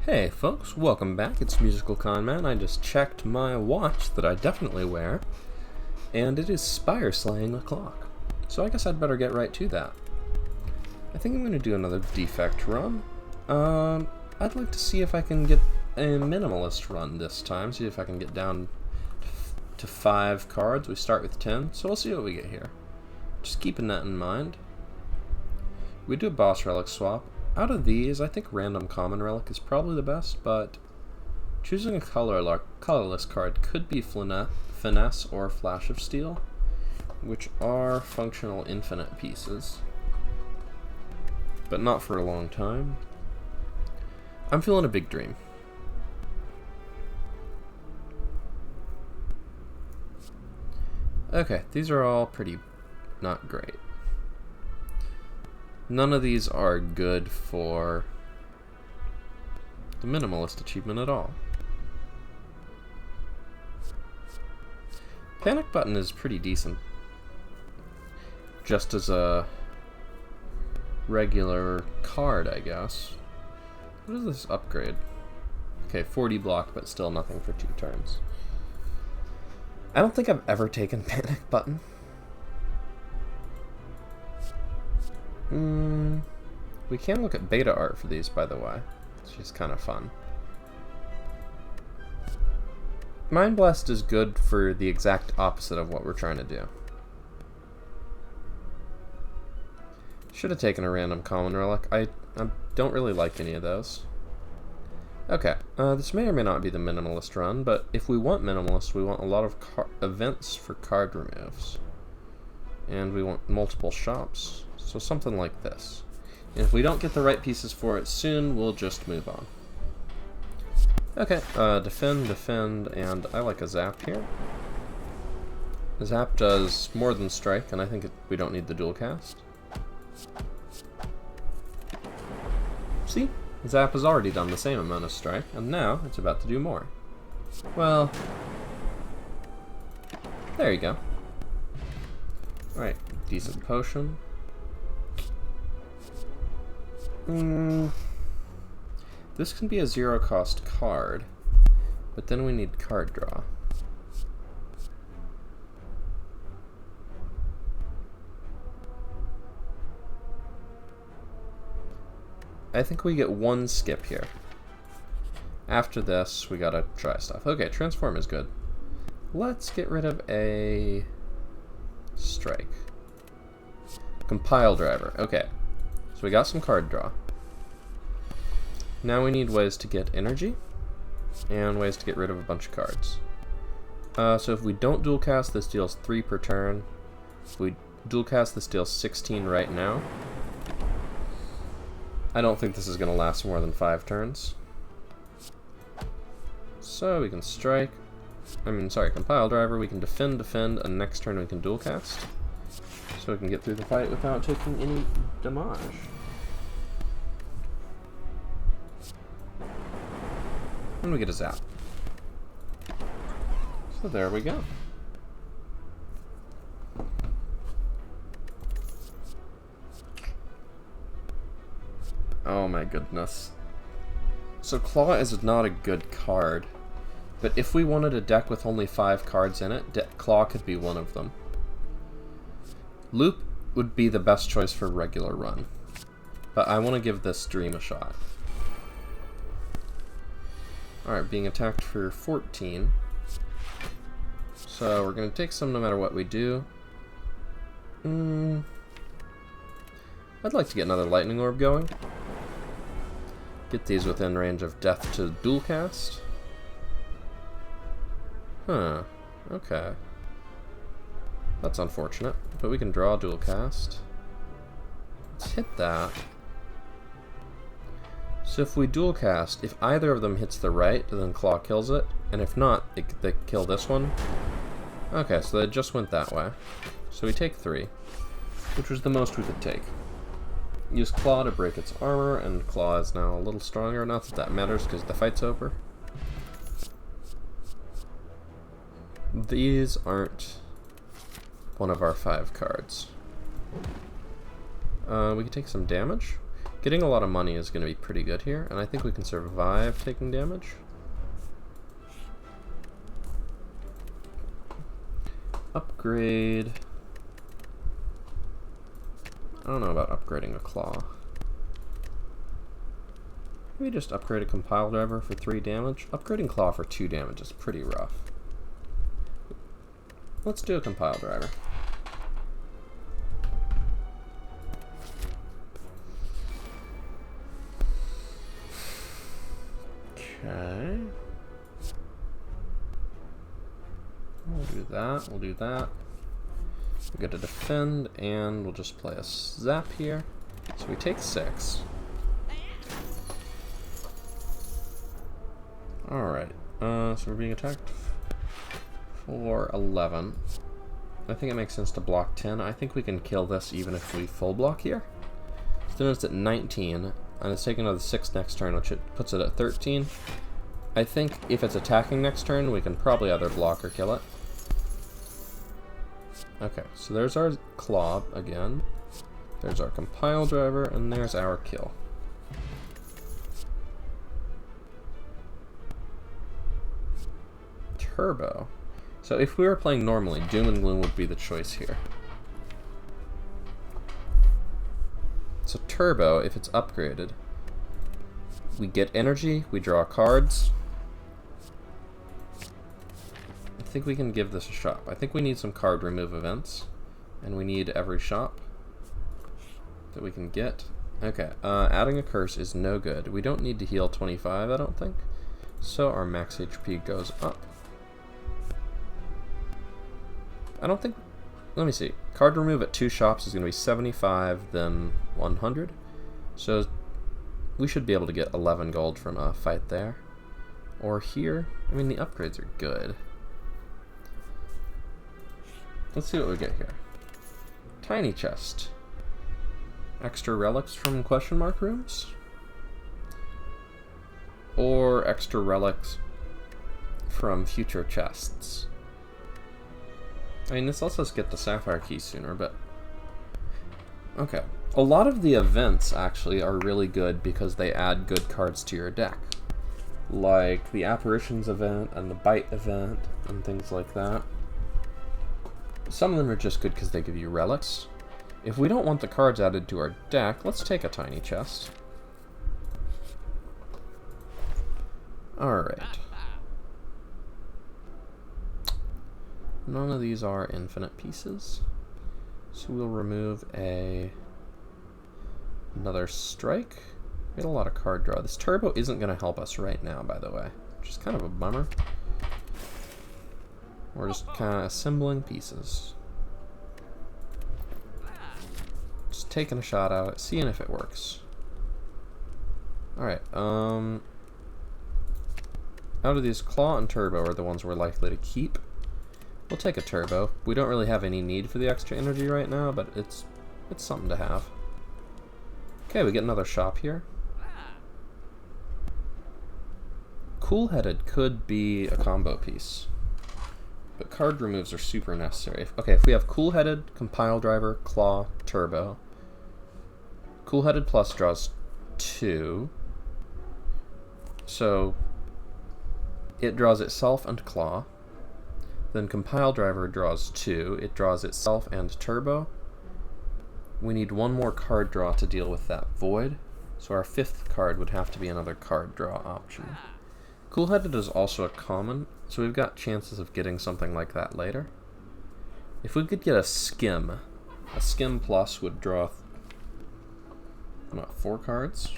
Hey folks, welcome back. It's MusicalConman. I just checked my watch that I definitely wear, and it is Spire slaying a clock. So I guess I'd better get right to that. I think I'm going to do another defect run. I'd like to see if I can get a minimalist run this time, see if I can get down to 5 cards. We start with 10, so we'll see what we get here. Just keeping that in mind. We do a boss relic swap. Out of these, I think random common relic is probably the best, but choosing a colorless card could be finesse or flash of steel, which are functional infinite pieces, but not for a long time. I'm feeling a big dream. Okay, these are all pretty not great. None of these are good for the minimalist achievement at all. Panic button is pretty decent, just as a regular card, I guess. What is this upgrade? Okay, 40 block, but still nothing for 2 turns. I don't think I've ever taken panic button. We can look at beta art for these, by the way. It's just kind of fun. Mind Blast is good for the exact opposite of what we're trying to do. Should have taken a random common relic. I don't really like any of those. Okay, this may or may not be the minimalist run, but if we want minimalist, we want a lot of events for card removes. And we want multiple shops. So something like this. And if we don't get the right pieces for it soon, we'll just move on. Okay, defend, and I like a zap here. A zap does more than strike, and I think we don't need the dual cast. See? Zap has already done the same amount of strike, and now it's about to do more. Well, there you go. Alright, decent potion. This can be a 0-cost card, but then we need card draw. I think we get 1 skip here. After this, we gotta try stuff. Okay, transform is good. Let's get rid of a strike. Compile driver. Okay. So we got some card draw. Now we need ways to get energy, and ways to get rid of a bunch of cards. So if we don't dual cast, this deals 3 per turn. If we dual cast, this deals 16 right now. I don't think this is going to last more than 5 turns. So we can strike. Compile driver. We can defend, and next turn we can dual cast. So we can get through the fight without taking any damage. And we get a zap. So there we go. Oh my goodness. So Claw is not a good card, but if we wanted a deck with only 5 cards in it, Claw could be one of them. Loop would be the best choice for regular run, but I want to give this dream a shot. Alright, being attacked for 14. So we're going to take some no matter what we do. I'd like to get another lightning orb going. Get these within range of death to dual cast. Huh, okay. That's unfortunate, but we can draw dual cast. Let's hit that. So if we dual cast, if either of them hits the right, then Claw kills it, and if not, they kill this one. Okay, so they just went that way. So we take 3, which was the most we could take. Use Claw to break its armor, and Claw is now a little stronger. Not that that matters, because the fight's over. These aren't one of our 5 cards. We can take some damage. Getting a lot of money is going to be pretty good here, and I think we can survive taking damage. Upgrade. I don't know about upgrading a claw. Maybe just upgrade a compile driver for 3 damage. Upgrading claw for 2 damage is pretty rough. Let's do a compile driver. Okay. We'll do that, we'll do that. We get to defend, and we'll just play a zap here. So we take 6. Alright, so we're being attacked for 11. I think it makes sense to block 10. I think we can kill this even if we full block here. So then it's at 19, and it's taking another 6 next turn, which it puts it at 13. I think if it's attacking next turn, we can probably either block or kill it. Okay, so there's our claw again. There's our compile driver, and there's our kill. Turbo. So if we were playing normally, Doom and Gloom would be the choice here. So Turbo, if it's upgraded, we get energy, we draw cards. I think we can give this a shot. I think we need some card remove events, and we need every shop that we can get. Okay, adding a curse is no good. We don't need to heal 25, I don't think. So our max HP goes up. I don't think... Let me see. Card remove at 2 shops is going to be 75, then 100. So we should be able to get 11 gold from a fight there. Or here. I mean, the upgrades are good. Let's see what we get here. Tiny chest. Extra relics from question mark rooms? Or extra relics from future chests? I mean, this lets us get the Sapphire Key sooner, but... Okay. A lot of the events, actually, are really good because they add good cards to your deck. Like the Apparitions event and the Bite event and things like that. Some of them are just good because they give you relics. If we don't want the cards added to our deck, let's take a tiny chest. Alright. None of these are infinite pieces. So we'll remove another strike. We had a lot of card draw. This turbo isn't going to help us right now, by the way, which is kind of a bummer. We're just kind of assembling pieces. Just taking a shot at it, seeing if it works. Alright, out of these, Claw and Turbo are the ones we're likely to keep. We'll take a Turbo. We don't really have any need for the extra energy right now, but it's something to have. Okay, we get another shop here. Cool-Headed could be a combo piece, but card removes are super necessary. Okay, if we have Cool-Headed, Compile Driver, Claw, Turbo. Cool-Headed Plus draws 2. So it draws itself and Claw. Then Compile Driver draws 2. It draws itself and Turbo. We need one more card draw to deal with that void. So our 5th card would have to be another card draw option. Cool-Headed is also a common, so we've got chances of getting something like that later. If we could get a Skim Plus would draw 4 cards.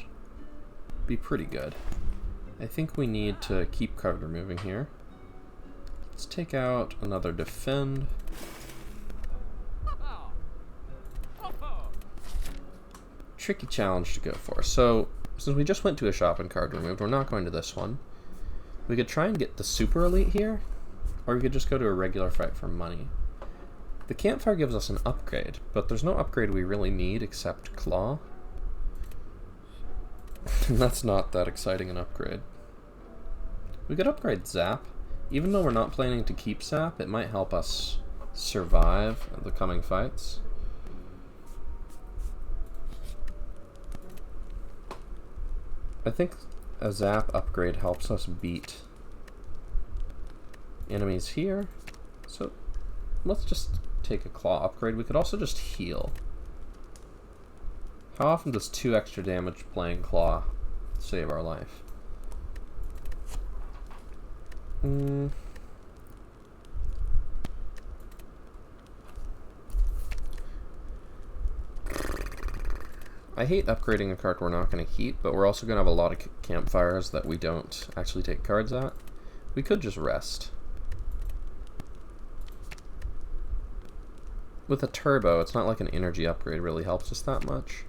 Be pretty good. I think we need to keep card removing here. Let's take out another Defend. Tricky challenge to go for. So, since we just went to a shop and card removed, we're not going to this one. We could try and get the Super Elite here, or we could just go to a regular fight for money. The Campfire gives us an upgrade, but there's no upgrade we really need except Claw. That's not that exciting an upgrade. We could upgrade Zap. Even though we're not planning to keep Zap, it might help us survive the coming fights. I think a zap upgrade helps us beat enemies here. So let's just take a claw upgrade. We could also just heal. How often does 2 extra damage playing claw save our life? I hate upgrading a card we're not going to keep, but we're also going to have a lot of campfires that we don't actually take cards at. We could just rest. With a turbo, it's not like an energy upgrade really helps us that much.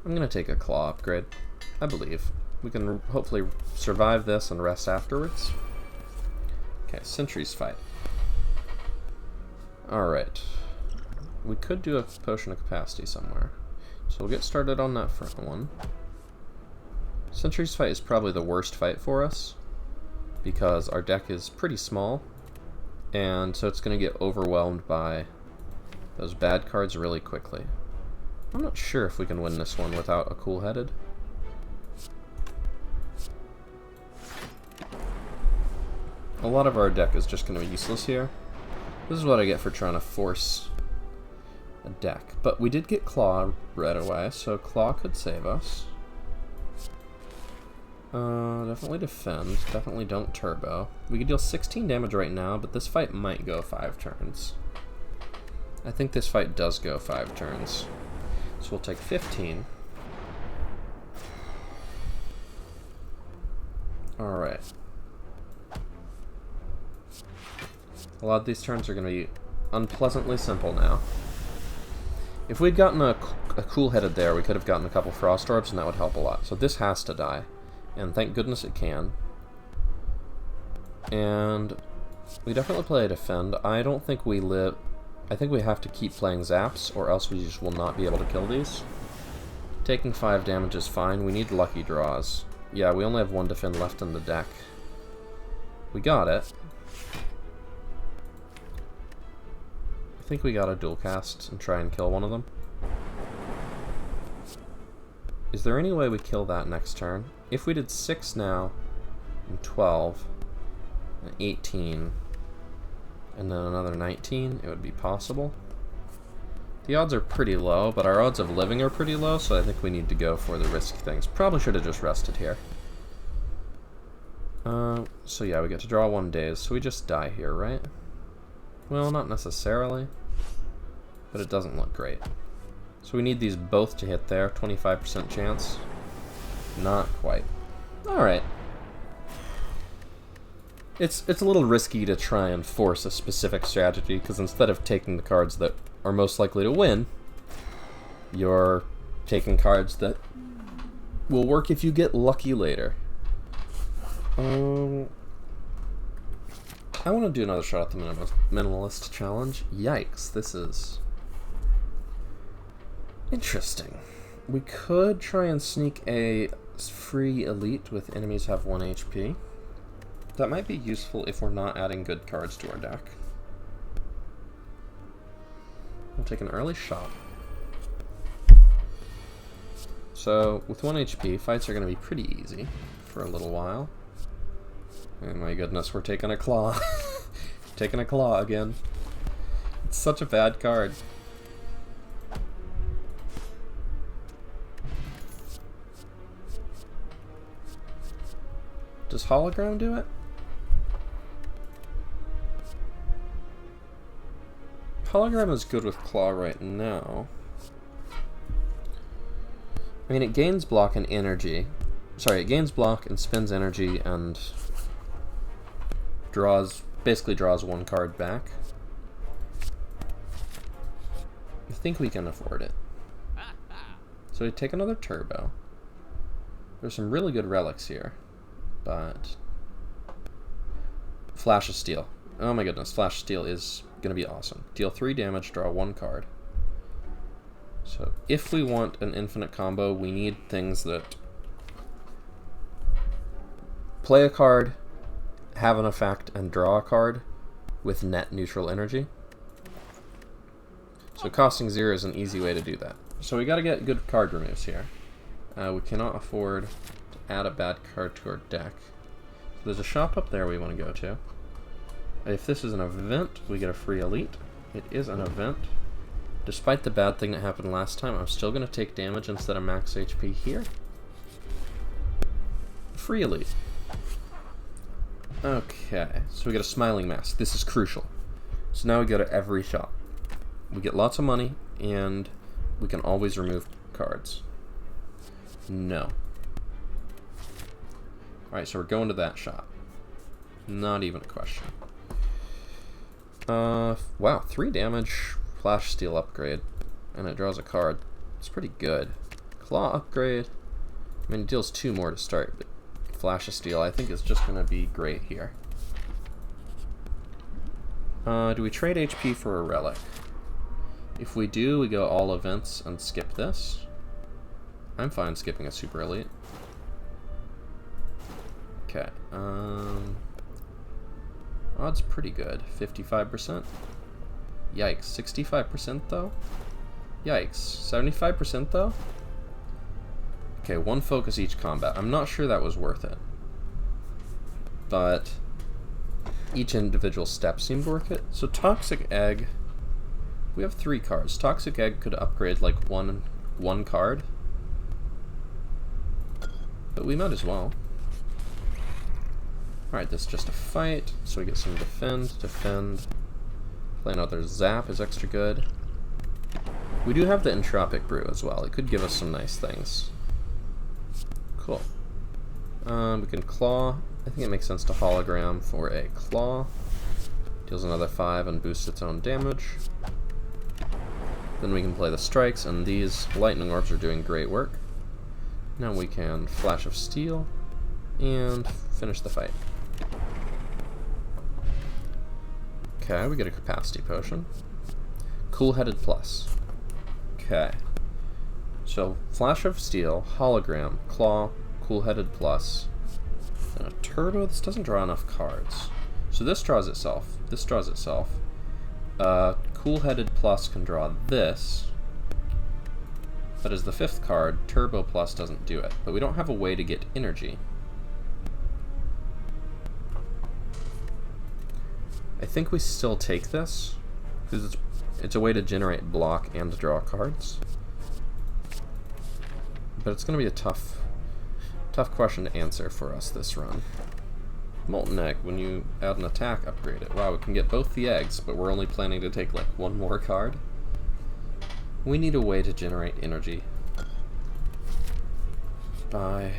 I'm going to take a claw upgrade, I believe. We can hopefully survive this and rest afterwards. Okay, Sentry's Fight. Alright. We could do a Potion of Capacity somewhere. So we'll get started on that front one. Sentry's Fight is probably the worst fight for us, because our deck is pretty small, and so it's going to get overwhelmed by those bad cards really quickly. I'm not sure if we can win this one without a cool-headed. A lot of our deck is just going to be useless here. This is what I get for trying to force a deck. But we did get Claw right away, so Claw could save us. Definitely defend. Definitely don't turbo. We could deal 16 damage right now, but this fight might go 5 turns. I think this fight does go 5 turns. So we'll take 15. Alright. A lot of these turns are going to be unpleasantly simple now. If we'd gotten a cool-headed there, we could have gotten a couple Frost Orbs, and that would help a lot. So this has to die. And thank goodness it can. And we definitely play a defend. I don't think we live... I think we have to keep playing zaps, or else we just will not be able to kill these. Taking 5 damage is fine. We need lucky draws. Yeah, we only have 1 defend left in the deck. We got it. I think we gotta dual cast and try and kill one of them. Is there any way we kill that next turn? If we did 6 now, and 12, and 18, and then another 19, it would be possible. The odds are pretty low, but our odds of living are pretty low, so I think we need to go for the risk things. Probably should have just rested here. So yeah, we get to draw 1 days, so we just die here, right? Well, not necessarily, but it doesn't look great. So we need these both to hit there, 25% chance. Not quite. Alright. It's a little risky to try and force a specific strategy, because instead of taking the cards that are most likely to win, you're taking cards that will work if you get lucky later. I want to do another shot at the Minimalist Challenge. Yikes, this is interesting. We could try and sneak a free elite with enemies have 1 HP. That might be useful if we're not adding good cards to our deck. We'll take an early shot. So, with 1 HP, fights are going to be pretty easy for a little while. Oh my goodness, we're taking a claw. Taking a claw again. It's such a bad card. Does hologram do it? Hologram is good with claw right now. I mean, it gains block and energy. Sorry, it gains block and spends energy and basically draws 1 card back. I think we can afford it. So we take another turbo. There's some really good relics here, but Flash of Steel. Oh my goodness, Flash of Steel is going to be awesome. Deal 3 damage, draw 1 card. So if we want an infinite combo, we need things that play a card, have an effect, and draw a card with net neutral energy. So costing 0 is an easy way to do that. So we gotta get good card removes here. We cannot afford to add a bad card to our deck. So there's a shop up there we want to go to. If this is an event, we get a free elite. It is an event. Despite the bad thing that happened last time, I'm still going to take damage instead of max HP here. Free elite. Okay, so we get a smiling mask. This is crucial. So now we go to every shop. We get lots of money, and we can always remove cards. No. Alright, so we're going to that shop. Not even a question. Wow, 3 damage, flash steal upgrade, and it draws a card. It's pretty good. Claw upgrade. I mean, it deals 2 more to start, but flash of steel I think is just going to be great here. Do we trade HP for a relic? If we do, we go all events and skip this. I'm fine skipping a super elite. Okay, odds pretty good. 55%. Yikes. 65% though? Yikes. 75% though? Okay, 1 focus each combat. I'm not sure that was worth it. But each individual step seemed worth it. So Toxic Egg. We have 3 cards. Toxic Egg could upgrade like one card. But we might as well. Alright, this is just a fight, so we get some defend. Playing out their zap is extra good. We do have the Entropic Brew as well. It could give us some nice things. Cool. We can claw. I think it makes sense to hologram for a claw. Deals another 5 and boosts its own damage. Then we can play the strikes, and these lightning orbs are doing great work. Now we can Flash of Steel and finish the fight. Okay, we get a capacity potion. Cool-headed plus. Okay. So, Flash of Steel, hologram, claw, cool-headed plus, and a turbo. This doesn't draw enough cards. So this draws itself. This draws itself. Cool-headed plus can draw this. But as the 5th card, turbo plus doesn't do it. But we don't have a way to get energy. I think we still take this, because it's a way to generate block and draw cards. But it's going to be a tough question to answer for us this run. Molten Egg, when you add an attack, upgrade it. Wow, we can get both the eggs, but we're only planning to take like 1 more card. We need a way to generate energy by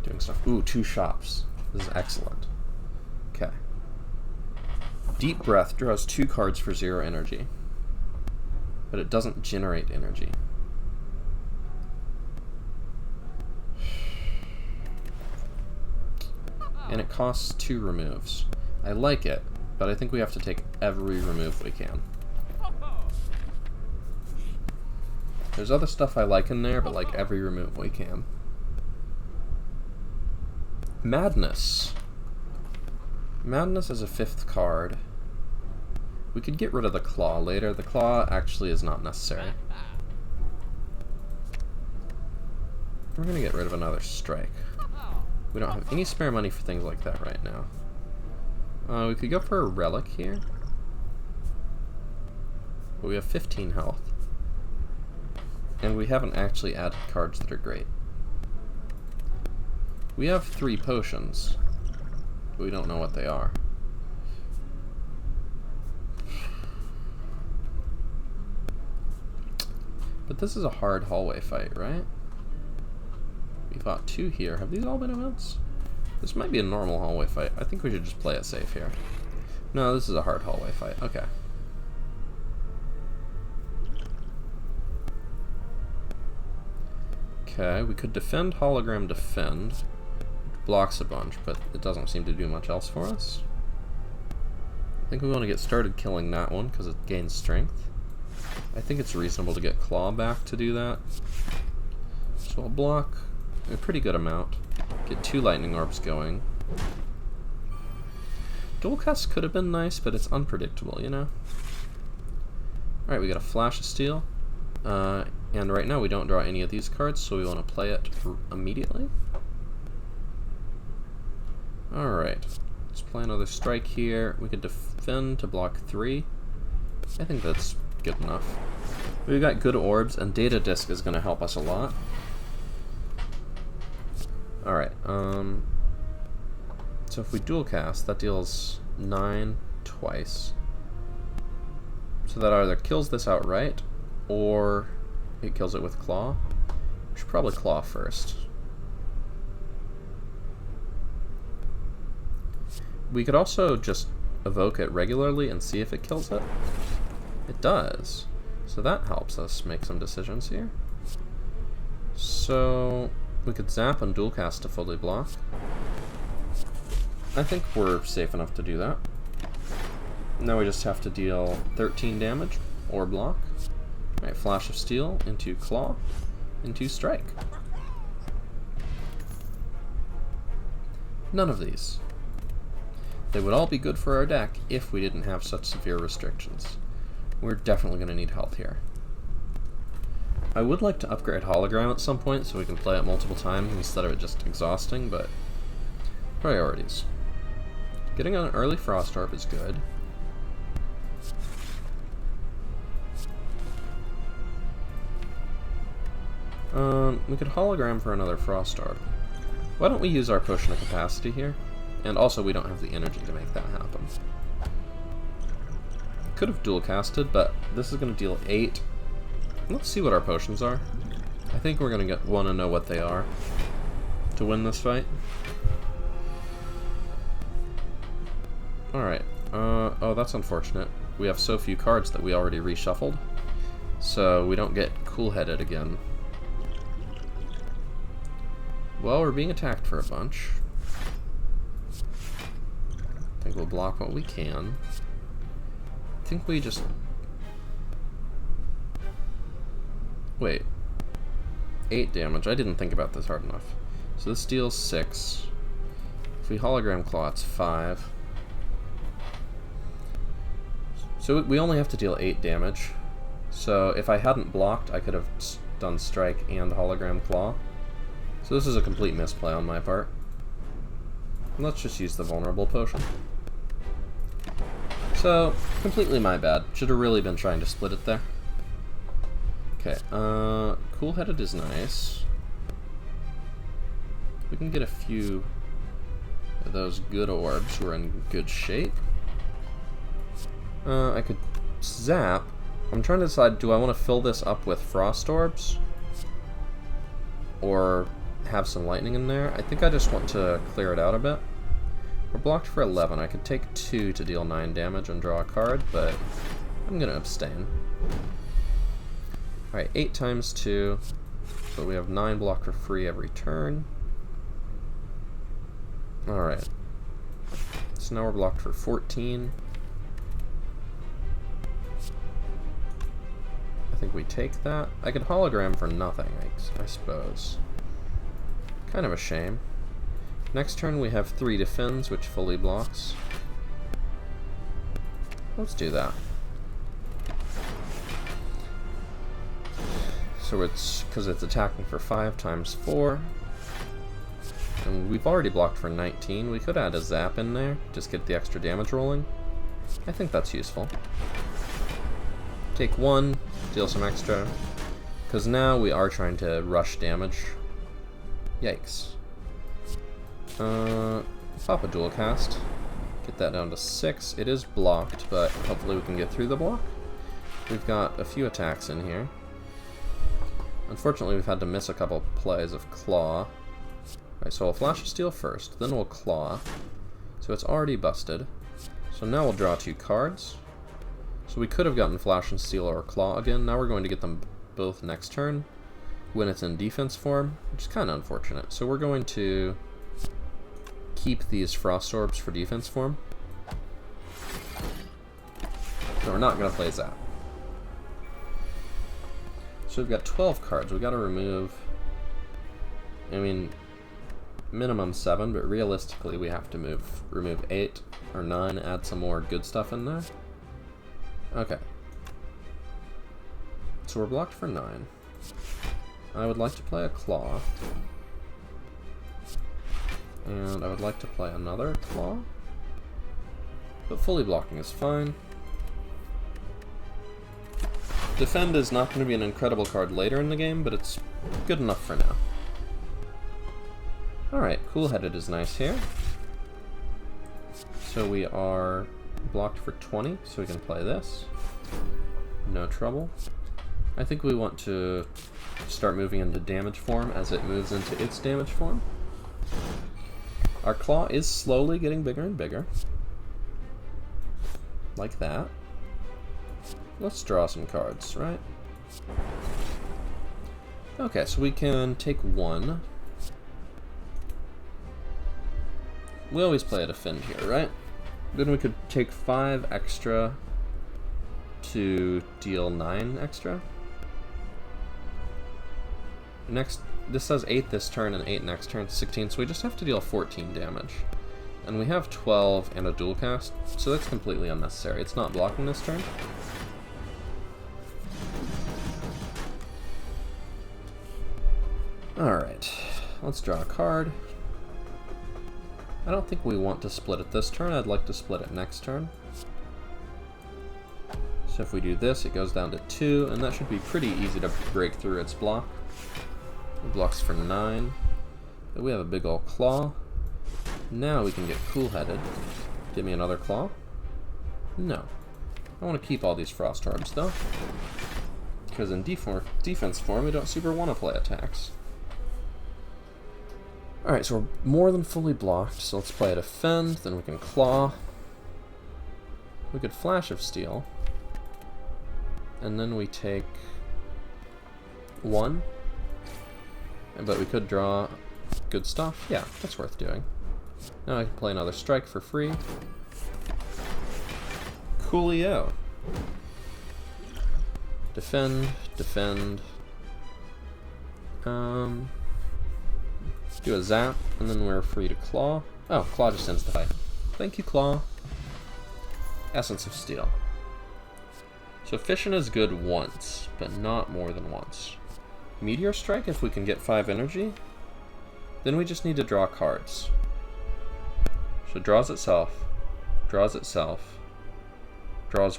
doing stuff. Ooh, 2 shops. This is excellent. Okay. Deep Breath draws 2 cards for 0 energy, but it doesn't generate energy. And it costs 2 removes. I like it, but I think we have to take every remove we can. There's other stuff I like in there, but like every remove we can. Madness. Madness is a 5th card. We could get rid of the claw later. The claw actually is not necessary. We're gonna get rid of another strike. We don't have any spare money for things like that right now. We could go for a relic here. But we have 15 health. And we haven't actually added cards that are great. We have 3 potions. But we don't know what they are. But this is a hard hallway fight, right? We fought 2 here. Have these all been events? This might be a normal hallway fight. I think we should just play it safe here. No, this is a hard hallway fight. Okay. Okay, we could defend, hologram, defend. Blocks a bunch, but it doesn't seem to do much else for us. I think we want to get started killing that one because it gains strength. I think it's reasonable to get claw back to do that. So I'll block a pretty good amount. Get 2 lightning orbs going. Dual cast could have been nice, but it's unpredictable, you know? Alright, we got a Flash of Steel. And right now we don't draw any of these cards, so we want to play it immediately. Alright, let's play another strike here. We could defend to block 3. I think that's good enough. We've got good orbs, and Data Disc is going to help us a lot. Alright, so if we dual cast, that deals 9 twice. So that either kills this outright, or it kills it with Claw. We should probably Claw first. We could also just evoke it regularly and see if it kills it. It does. So that helps us make some decisions here. So we could zap and dual cast to fully block. I think we're safe enough to do that. Now we just have to deal 13 damage or block. Alright, Flash of Steel into Claw into Strike. None of these. They would all be good for our deck if we didn't have such severe restrictions. We're definitely going to need health here. I would like to upgrade Hologram at some point so we can play it multiple times instead of it just exhausting, but priorities. Getting an early Frost Orb is good. We could Hologram for another Frost Orb. Why don't we use our Potion of Capacity here? And also, we don't have the energy to make that happen. Could have dual casted, but this is going to deal 8. Let's see what our potions are. I think we're going to want to know what they are to win this fight. Alright. Oh, that's unfortunate. We have so few cards that we already reshuffled. So we don't get cool-headed again. Well, we're being attacked for a bunch. I think we'll block what we can. I think we just... Wait. 8 damage. I didn't think about this hard enough. So this deals 6. If we Hologram Claw, it's 5. So we only have to deal 8 damage. So if I hadn't blocked, I could have done Strike and Hologram Claw. So this is a complete misplay on my part. And let's just use the Vulnerable Potion. So, completely my bad. Should have really been trying to split it there. Okay, Cool-Headed is nice. We can get a few of those good orbs. We're in good shape. I could zap. I'm trying to decide, do I want to fill this up with Frost Orbs? Or have some lightning in there? I think I just want to clear it out a bit. We're blocked for 11. I could take 2 to deal 9 damage and draw a card, but I'm going to abstain. Alright, 8 times 2. So we have 9 block for free every turn. Alright. So now we're blocked for 14. I think we take that. I could Hologram for nothing, I suppose. Kind of a shame. Next turn we have 3 defends, which fully blocks. Let's do that. So it's, because it's attacking for 5 times 4. And we've already blocked for 19. We could add a zap in there, just get the extra damage rolling. I think that's useful. Take 1, deal some extra. Because now we are trying to rush damage. Yikes. Pop a dual cast. Get that down to 6. It is blocked, but hopefully we can get through the block. We've got a few attacks in here. Unfortunately, we've had to miss a couple plays of Claw. Alright, so we'll Flash of Steel first, then we'll Claw. So it's already busted. So now we'll draw 2 cards. So we could have gotten Flash and Steel or Claw again. Now we're going to get them both next turn when it's in defense form, which is kind of unfortunate. So we're going to keep these Frost Orbs for defense form. No, we're not going to play Zap. So we've got 12 cards. We've got to remove, I mean, minimum 7, but realistically we have to remove 8 or 9, add some more good stuff in there. Okay. So we're blocked for 9. I would like to play a claw. And I would like to play another claw. But fully blocking is fine. Defend is not going to be an incredible card later in the game, but it's good enough for now. Alright, Cool-Headed is nice here. So we are blocked for 20, so we can play this. No trouble. I think we want to start moving into damage form as it moves into its damage form. Our claw is slowly getting bigger and bigger. Like that. Let's draw some cards, right? Okay, so we can take one. We always play a defend here, right? Then we could take 5 extra to deal 9 extra. Next, this says 8 this turn and 8 next turn, 16, so we just have to deal 14 damage. And we have 12 and a dual cast, so that's completely unnecessary. It's not blocking this turn. Alright, let's draw a card. I don't think we want to split it this turn. I'd like to split it next turn. So if we do this, it goes down to 2, and that should be pretty easy to break through its block. It blocks for 9. But we have a big old claw. Now we can get Cool-Headed. Give me another claw. No. I want to keep all these Frost Orbs, though. Because in defense form, we don't super want to play attacks. Alright, so we're more than fully blocked, so let's play a defend, then we can claw. We could Flash of Steel. And then we take 1. But we could draw good stuff. Yeah, that's worth doing. Now I can play another strike for free. Coolio. Defend, defend. Do a zap, and then we're free to claw. Oh, claw just ends the fight. Thank you, claw. Essence of Steel. So fission is good once, but not more than once. Meteor Strike if we can get 5 energy. Then we just need to draw cards. So it draws itself, draws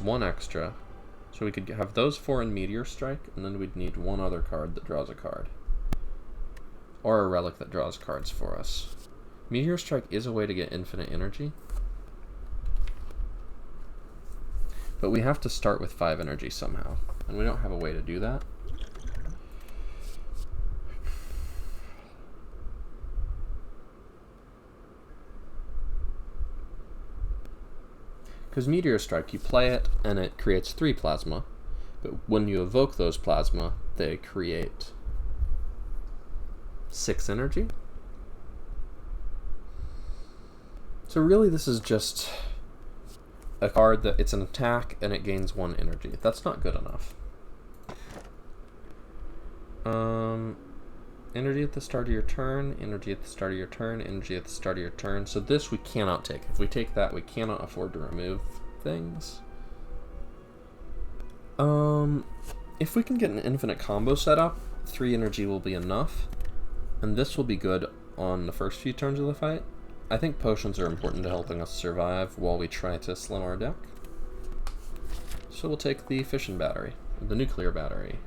1 extra. So we could have those 4 in Meteor Strike, and then we'd need 1 other card that draws a card. Or a relic that draws cards for us. Meteor Strike is a way to get infinite energy. But we have to start with 5 energy somehow, and we don't have a way to do that. Because Meteor Strike, you play it, and it creates 3 plasma. But when you evoke those plasma, they create 6 energy. So really this is just a card that it's an attack and it gains 1 energy. That's not good enough. Energy at the start of your turn, energy at the start of your turn, energy at the start of your turn. So this we cannot take. If we take that, we cannot afford to remove things. If we can get an infinite combo set up, 3 energy will be enough. And this will be good on the first few turns of the fight. I think potions are important to helping us survive while we try to slim our deck. So we'll take the fission battery, the nuclear battery.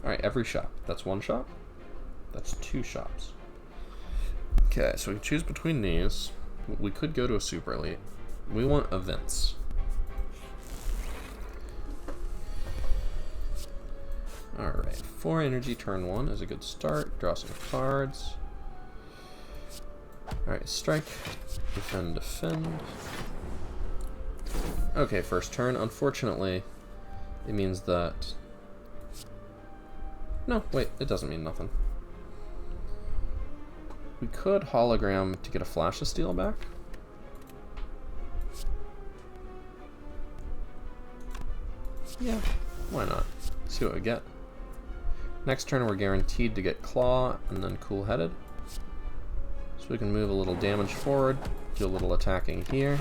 Alright, every shop. That's 1 shop. That's 2 shops. Okay, so we choose between these. We could go to a super elite. We want events. Alright, 4 energy turn 1 is a good start. Draw some cards. Alright, strike, defend, defend. Okay, first turn. Unfortunately, it means that... No, wait, it doesn't mean nothing. We could hologram to get a Flash of Steel back. Yeah, why not? See what we get. Next turn we're guaranteed to get Claw and then Cool-Headed. So we can move a little damage forward, do a little attacking here.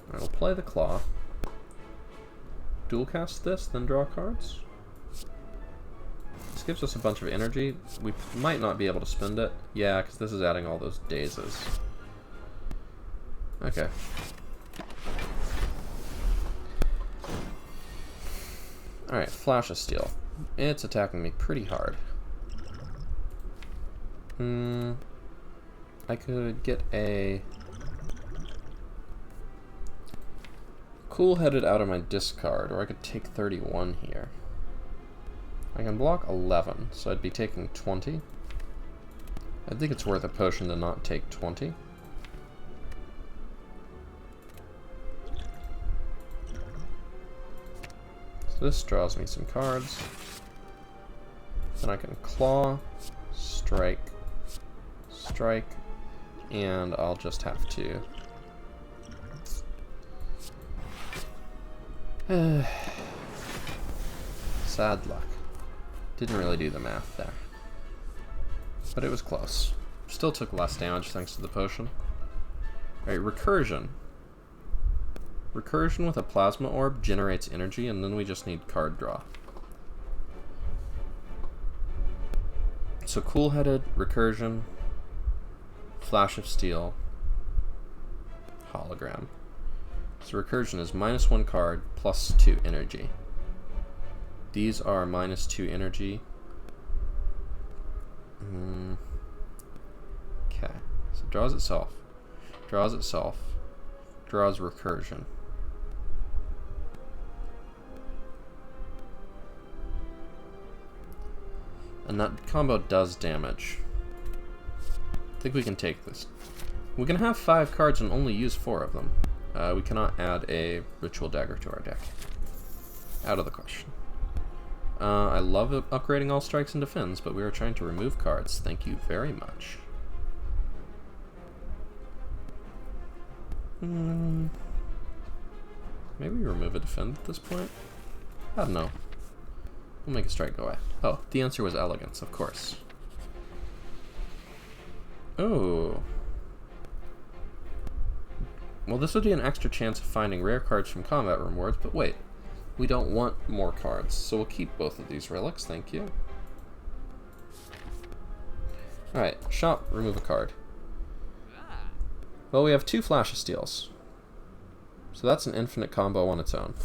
Alright, we'll play the Claw. dual cast this, then draw cards. This gives us a bunch of energy. We might not be able to spend it. Yeah, because this is adding all those dazes. Okay. Alright, Flash of Steel. It's attacking me pretty hard. I could get a Cool-Headed out of my discard, or I could take 31 here. I can block 11, so I'd be taking 20. I think it's worth a potion to not take 20. So this draws me some cards. Then I can claw, strike, strike, and I'll just have to sad luck. Didn't really do the math there. But it was close. Still took less damage thanks to the potion. Alright, Recursion. Recursion with a Plasma Orb generates energy, and then we just need card draw. So Cool-Headed, Recursion, Flash of Steel, Hologram. So Recursion is -1 card, +2 energy. These are -2 energy. Okay, so it draws itself, draws itself, draws Recursion. And that combo does damage. I think we can take this. We can have 5 cards and only use 4 of them. We cannot add a Ritual Dagger to our deck. Out of the question. I love upgrading all strikes into fins, but we are trying to remove cards. Thank you very much. Maybe remove a defend at this point? I don't know. We'll make a strike go away. Oh, the answer was Elegance, of course. Oh. Well, this would be an extra chance of finding rare cards from combat rewards, but wait. We don't want more cards, so we'll keep both of these relics, thank you. Alright, shop, remove a card. Well, we have 2 Flash of Steels. So that's an infinite combo on its own.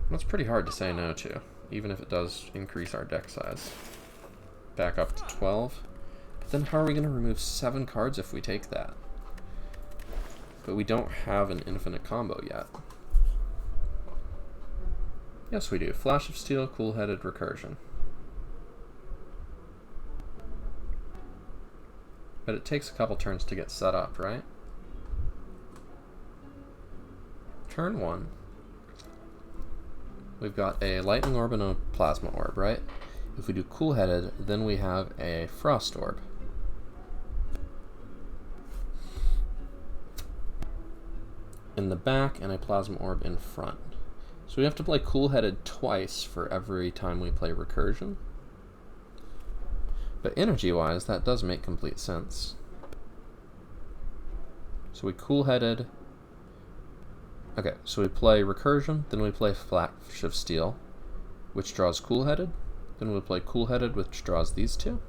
That's pretty hard to say no to, even if it does increase our deck size. Back up to 12. But then how are we going to remove 7 cards if we take that? But we don't have an infinite combo yet. Yes, we do. Flash of Steel, Cool-Headed, Recursion. But it takes a couple turns to get set up, right? Turn 1. We've got a Lightning Orb and a Plasma Orb, right? If we do Cool-Headed, then we have a Frost Orb. In the back, and a Plasma Orb in front. So we have to play Cool-Headed twice for every time we play Recursion. But energy-wise, that does make complete sense. So we Cool-Headed. Okay, so we play Recursion, then we play Flash of Steel, which draws Cool-Headed. Then we'll play Cool-Headed, which draws these 2.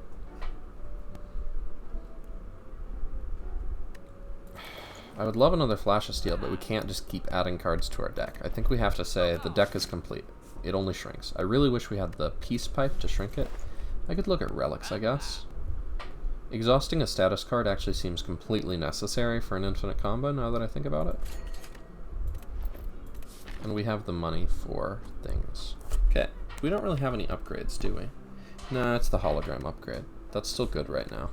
I would love another Flash of Steel, but we can't just keep adding cards to our deck. I think we have to say the deck is complete. It only shrinks. I really wish we had the Peace Pipe to shrink it. I could look at relics, I guess. Exhausting a status card actually seems completely necessary for an infinite combo, now that I think about it. And we have the money for things. Okay, we don't really have any upgrades, do we? Nah, it's the hologram upgrade. That's still good right now.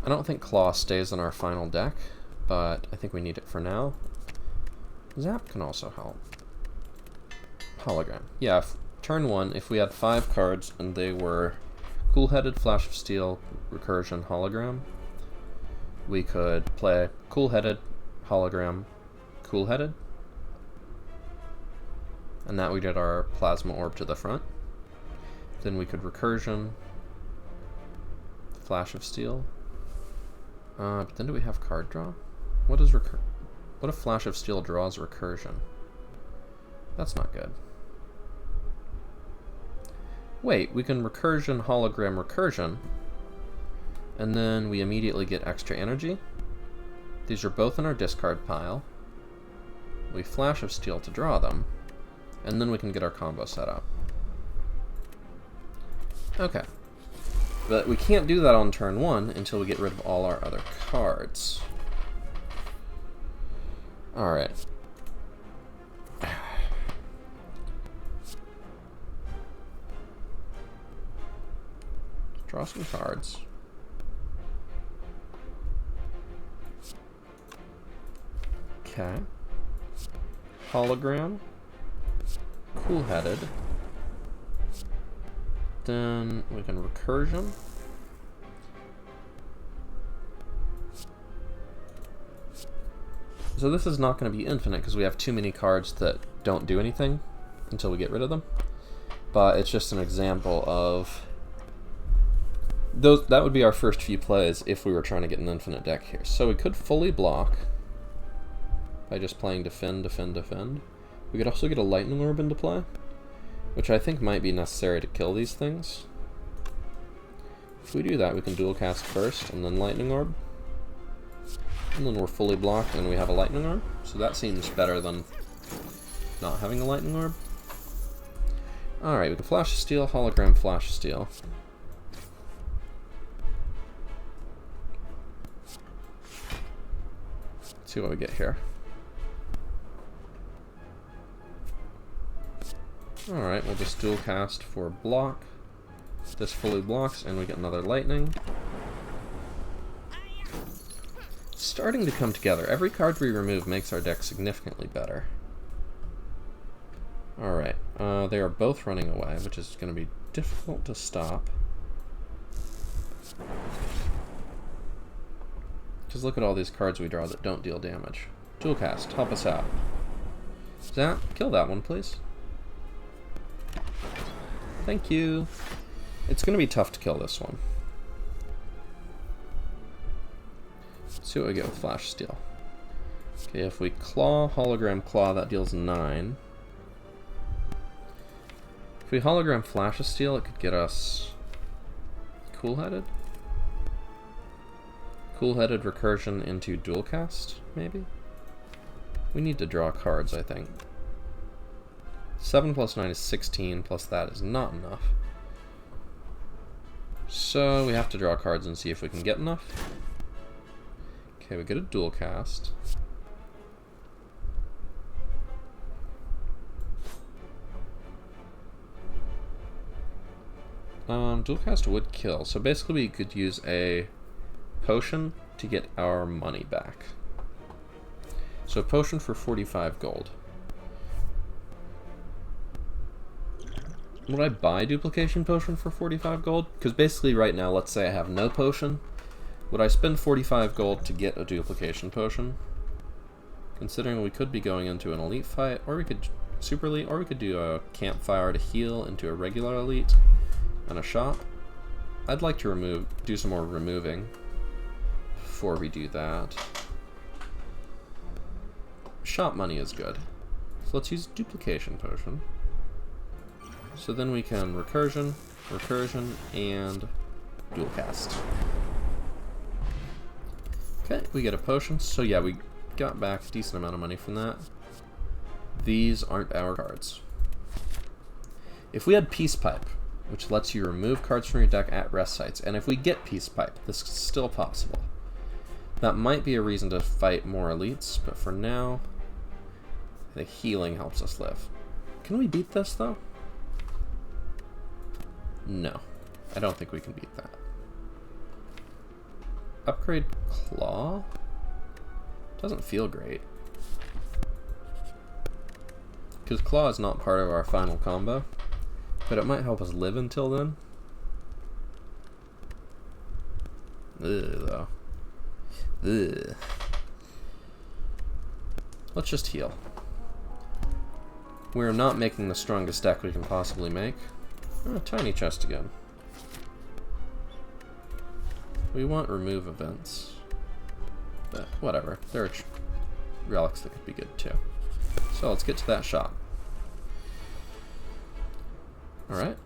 I don't think Claw stays in our final deck, but I think we need it for now. Zap can also help. Hologram. Yeah, turn 1, if we had 5 cards and they were Cool-Headed, Flash of Steel, Recursion, Hologram, we could play Cool-Headed, Hologram, Cool-Headed, and that we get our Plasma Orb to the front. Then we could Recursion, Flash of Steel, But then do we have card draw? What is what if Flash of Steel draws recursion? That's not good. Wait, we can recursion, hologram, recursion, and then we immediately get extra energy. These are both in our discard pile. We Flash of Steel to draw them, and then we can get our combo set up. Okay. But we can't do that on turn 1 until we get rid of all our other cards. Alright. Draw some cards. Okay. Hologram. Cool-headed. Then we can recursion. So this is not going to be infinite because we have too many cards that don't do anything until we get rid of them. But it's just an example of those. That would be our first few plays if we were trying to get an infinite deck here. So we could fully block by just playing defend, defend, defend. We could also get a lightning orb into play, which I think might be necessary to kill these things. If we do that, we can dual cast first and then lightning orb. And then we're fully blocked and we have a lightning orb. So that seems better than not having a lightning orb. Alright, we can Flash of Steel, hologram, Flash of Steel. Let's see what we get here. Alright, we'll just dual cast for block. This fully blocks and we get another lightning. Starting to come together. Every card we remove makes our deck significantly better. Alright, they are both running away, which is going to be difficult to stop. Just look at all these cards we draw that don't deal damage. Dual cast, help us out. Zap, kill that one, please. Thank you. It's going to be tough to kill this one. Let's see what we get with Flash Steel. Okay, if we claw, hologram, claw, that deals 9. If we hologram Flash of Steel, it could get us cool-headed? Cool-headed recursion into dual cast, maybe? We need to draw cards, I think. 7 plus 9 is 16, plus that is not enough. So we have to draw cards and see if we can get enough. Okay, we get a dual cast. Dual cast would kill, so basically we could use a potion to get our money back. So potion for 45 gold. Would I buy duplication potion for 45 gold? Because basically right now, let's say I have no potion. Would I spend 45 gold to get a duplication potion? Considering we could be going into an elite fight, or we could super elite, or we could do a campfire to heal into a regular elite and a shop. I'd like to do some more removing before we do that. Shop money is good. So let's use duplication potion. So then we can recursion, recursion, and dual cast. Okay, we get a potion. So yeah, we got back a decent amount of money from that. These aren't our cards. If we had Peace Pipe, which lets you remove cards from your deck at rest sites, and if we get Peace Pipe, this is still possible. That might be a reason to fight more elites, but for now, the healing helps us live. Can we beat this, though? No, I don't think we can beat that. Upgrade Claw? Doesn't feel great. Because Claw is not part of our final combo, but it might help us live until then. Ugh, though. Ugh. Let's just heal. We're not making the strongest deck we can possibly make. Oh, tiny chest again. We want remove events. But whatever. There are relics that could be good too. So let's get to that shop. Alright.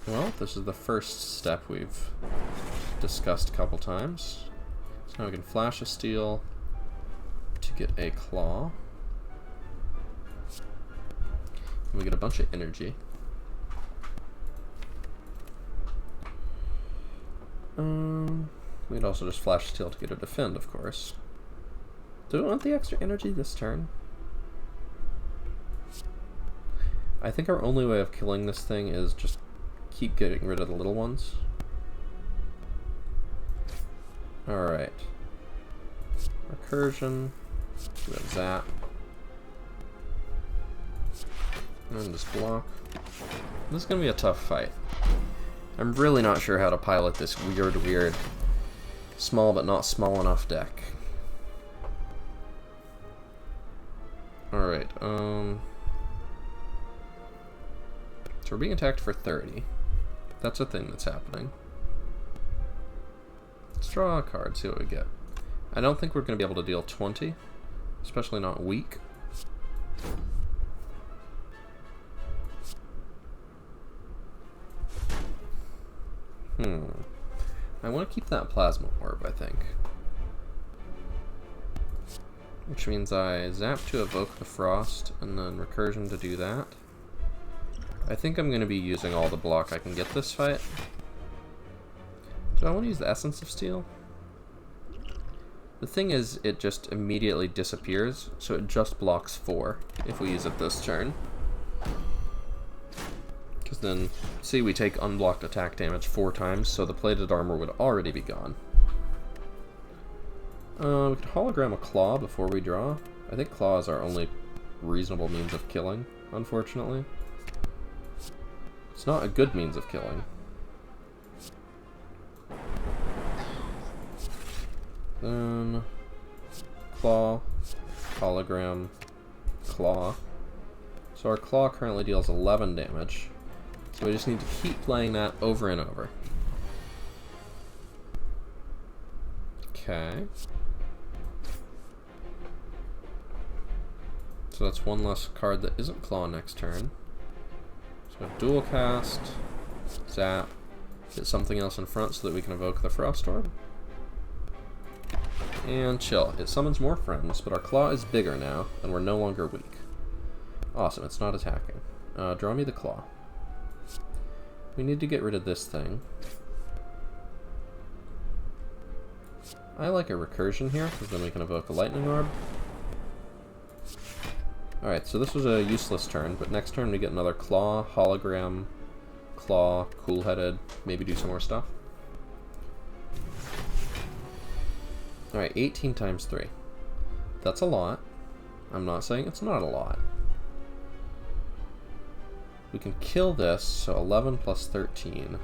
Well, this is the first step we've discussed a couple times. So now we can flash a steel to get a claw. And we get a bunch of energy. We'd also just flash steel to get a defend, of course. Do we want the extra energy this turn? I think our only way of killing this thing is just keep getting rid of the little ones. Alright. Recursion. Do a zap. And just block. This is going to be a tough fight. I'm really not sure how to pilot this weird, small but not small enough deck. Alright, so we're being attacked for 30. That's a thing that's happening. Let's draw a card, see what we get. I don't think we're going to be able to deal 20, especially not weak. I want to keep that plasma orb, I think. Which means I zap to evoke the frost, and then recursion to do that. I think I'm going to be using all the block I can get this fight. Do I want to use the Essence of Steel? The thing is, it just immediately disappears, so it just blocks 4 if we use it this turn. Because then, see, we take unblocked attack damage 4 times, so the plated armor would already be gone. We could hologram a claw before we draw. I think claw is our only reasonable means of killing, unfortunately. It's not a good means of killing. Then claw, hologram, claw. So our claw currently deals 11 damage. So we just need to keep playing that over and over. Okay. So that's one less card that isn't claw next turn. So dual cast, zap, get something else in front so that we can evoke the Frost Orb. And chill. It summons more friends, but our claw is bigger now, and we're no longer weak. Awesome, it's not attacking. Draw me the claw. We need to get rid of this thing. I like a recursion here, because then we can evoke a lightning orb. Alright, so this was a useless turn, but next turn we get another claw, hologram, claw, cool-headed, maybe do some more stuff. Alright, 18 times 3. That's a lot. I'm not saying it's not a lot. We can kill this, so 11 plus 13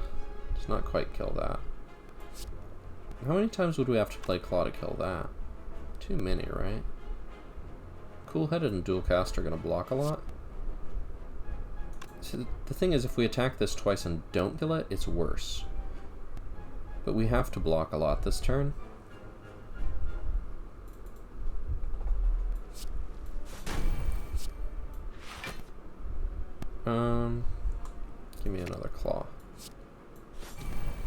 does not quite kill that. How many times would we have to play claw to kill that? Too many, right? Cool-headed and dual cast are going to block a lot. So the thing is, if we attack this twice and don't kill it, it's worse. But we have to block a lot this turn. Give me another claw.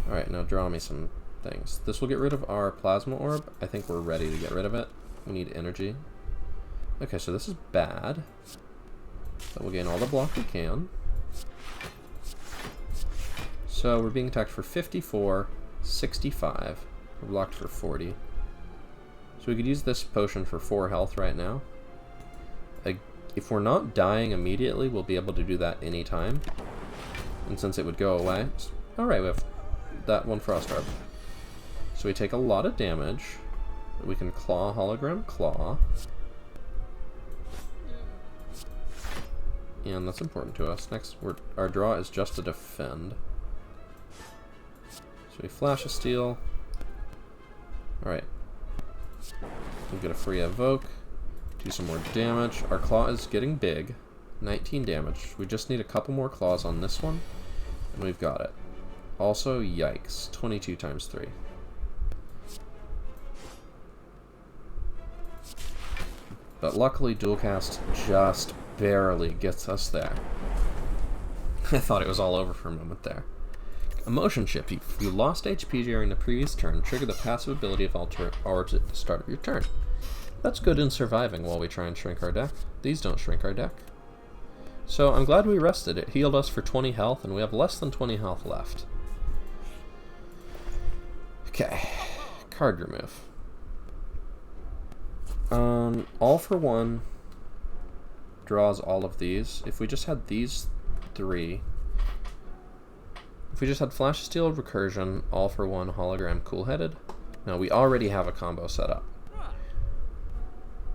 Alright, now draw me some things. This will get rid of our plasma orb. I think we're ready to get rid of it. We need energy. Okay, so this is bad. But we'll gain all the block we can. So we're being attacked for 54, 65. We're blocked for 40. So we could use this potion for 4 health right now. If we're not dying immediately, we'll be able to do that anytime. And since it would go away... Alright, we have that one Frost Orb. So we take a lot of damage. We can claw, hologram, claw. And that's important to us. Next, our draw is just to defend. So we flash a steel. Alright. We get a free evoke. Do some more damage. Our claw is getting big. 19 damage. We just need a couple more claws on this one, and we've got it. Also, yikes. 22 times 3. But luckily, dual cast just barely gets us there. I thought it was all over for a moment there. Emotion shift. If you lost HP during the previous turn, trigger the passive ability of Alter Orbs at the start of your turn. That's good in surviving while we try and shrink our deck. These don't shrink our deck. So I'm glad we rested. It healed us for 20 health, and we have less than 20 health left. Okay, card remove. All for one draws all of these. If we just had these three, if we just had Flash Steel, Recursion, All for One, Hologram, Cool-Headed. No, we already have a combo set up.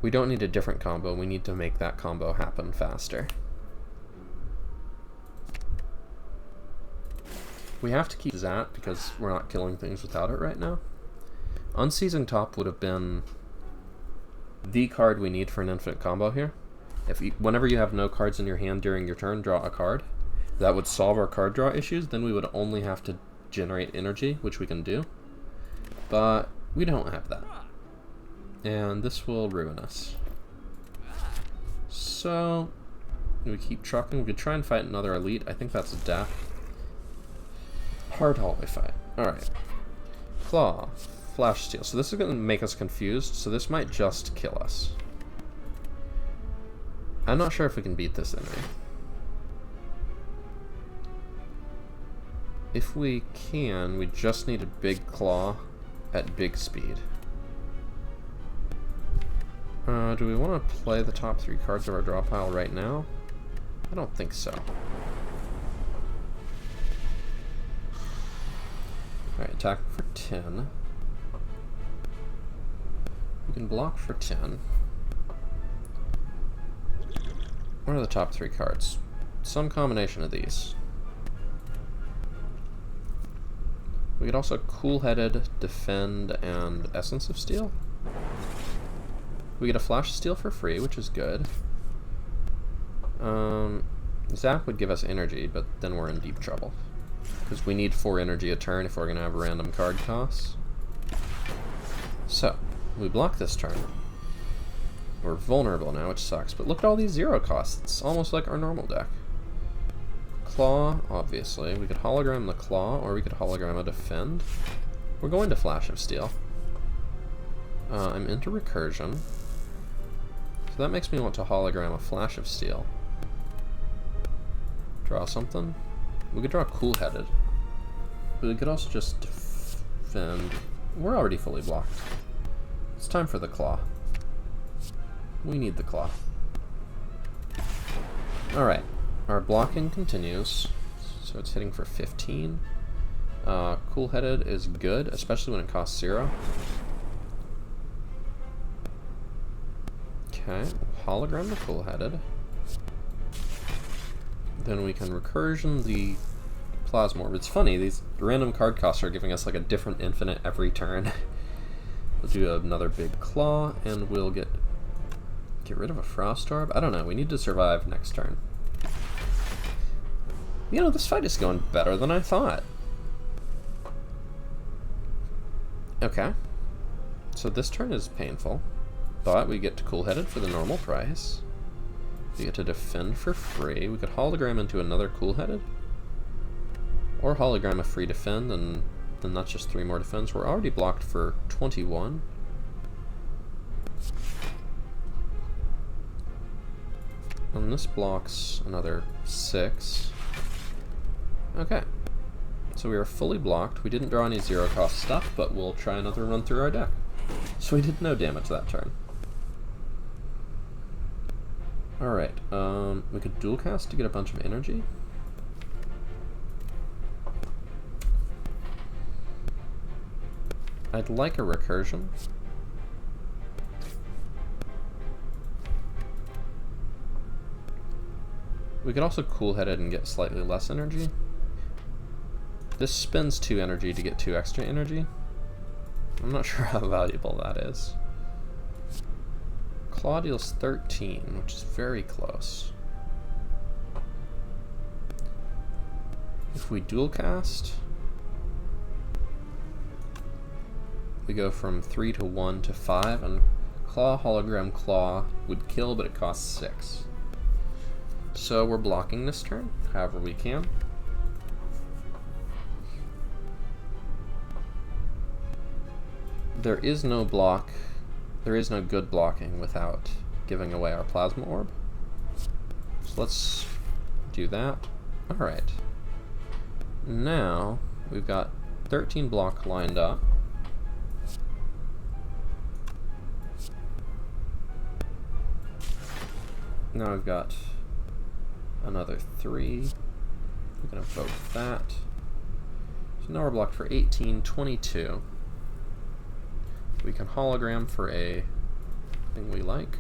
We don't need a different combo, we need to make that combo happen faster. We have to keep Zat because we're not killing things without it right now. Unseizing Top would have been the card we need for an infinite combo here. If you, whenever you have no cards in your hand during your turn, draw a card. That would solve our card draw issues. Then we would only have to generate energy, which we can do. But we don't have that. And this will ruin us. So we keep trucking. We could try and fight another elite. I think that's death. Hard hallway fight. Alright. Claw. Flash Steel. So this is going to make us confused, so this might just kill us. I'm not sure if we can beat this enemy. If we can, we just need a big claw at big speed. Do we want to play the top 3 cards of our draw pile right now? I don't think so. Alright, attack for 10. We can block for 10. What are the top 3 cards? Some combination of these. We could also Cool-Headed, Defend, and Essence of Steel. We get a Flash Steel for free, which is good. Zap would give us energy, but then we're in deep trouble. Because we need 4 energy a turn if we're going to have random card costs. So, we block this turn. We're vulnerable now, which sucks, but look at all these 0 costs. It's almost like our normal deck. Claw, obviously. We could hologram the Claw, or we could hologram a Defend. We're going to Flash of Steel. I'm into Recursion. So that makes me want to hologram a Flash of Steel. Draw something. We could draw Cool-Headed. But we could also just defend. We're already fully blocked. It's time for the Claw. We need the Claw. Alright. Our blocking continues. So it's hitting for 15. Cool-Headed is good, especially when it costs 0. Okay, hologram the Cool-Headed. Then we can Recursion the Plasmorb. It's funny, these random card costs are giving us like a different infinite every turn. We'll do another big Claw, and we'll get rid of a Frost Orb? I don't know, we need to survive next turn. You know, this fight is going better than I thought. Okay. So this turn is painful. But we get to Cool-Headed for the normal price. We get to Defend for free. We could hologram into another Cool-Headed. Or hologram a free Defend, and then that's just 3 more defends. We're already blocked for 21. And this blocks another 6. Okay. So we are fully blocked. We didn't draw any 0 cost stuff, but we'll try another run through our deck. So we did no damage that turn. Alright, we could dual cast to get a bunch of energy. I'd like a Recursion. We could also Cool-Headed and get slightly less energy. This spends 2 energy to get 2 extra energy. I'm not sure how valuable that is. Claw deals 13, which is very close. If we dual cast, we go from 3 to 1 to 5, and Claw, Hologram, Claw would kill, but it costs 6. So we're blocking this turn, however we can. There is no block, there is no good blocking without giving away our Plasma Orb. So let's do that. Alright. Now, we've got 13 block lined up. Now we've got another 3. We can evoke that. So now we're blocked for 18, 22. We can hologram for a thing we like.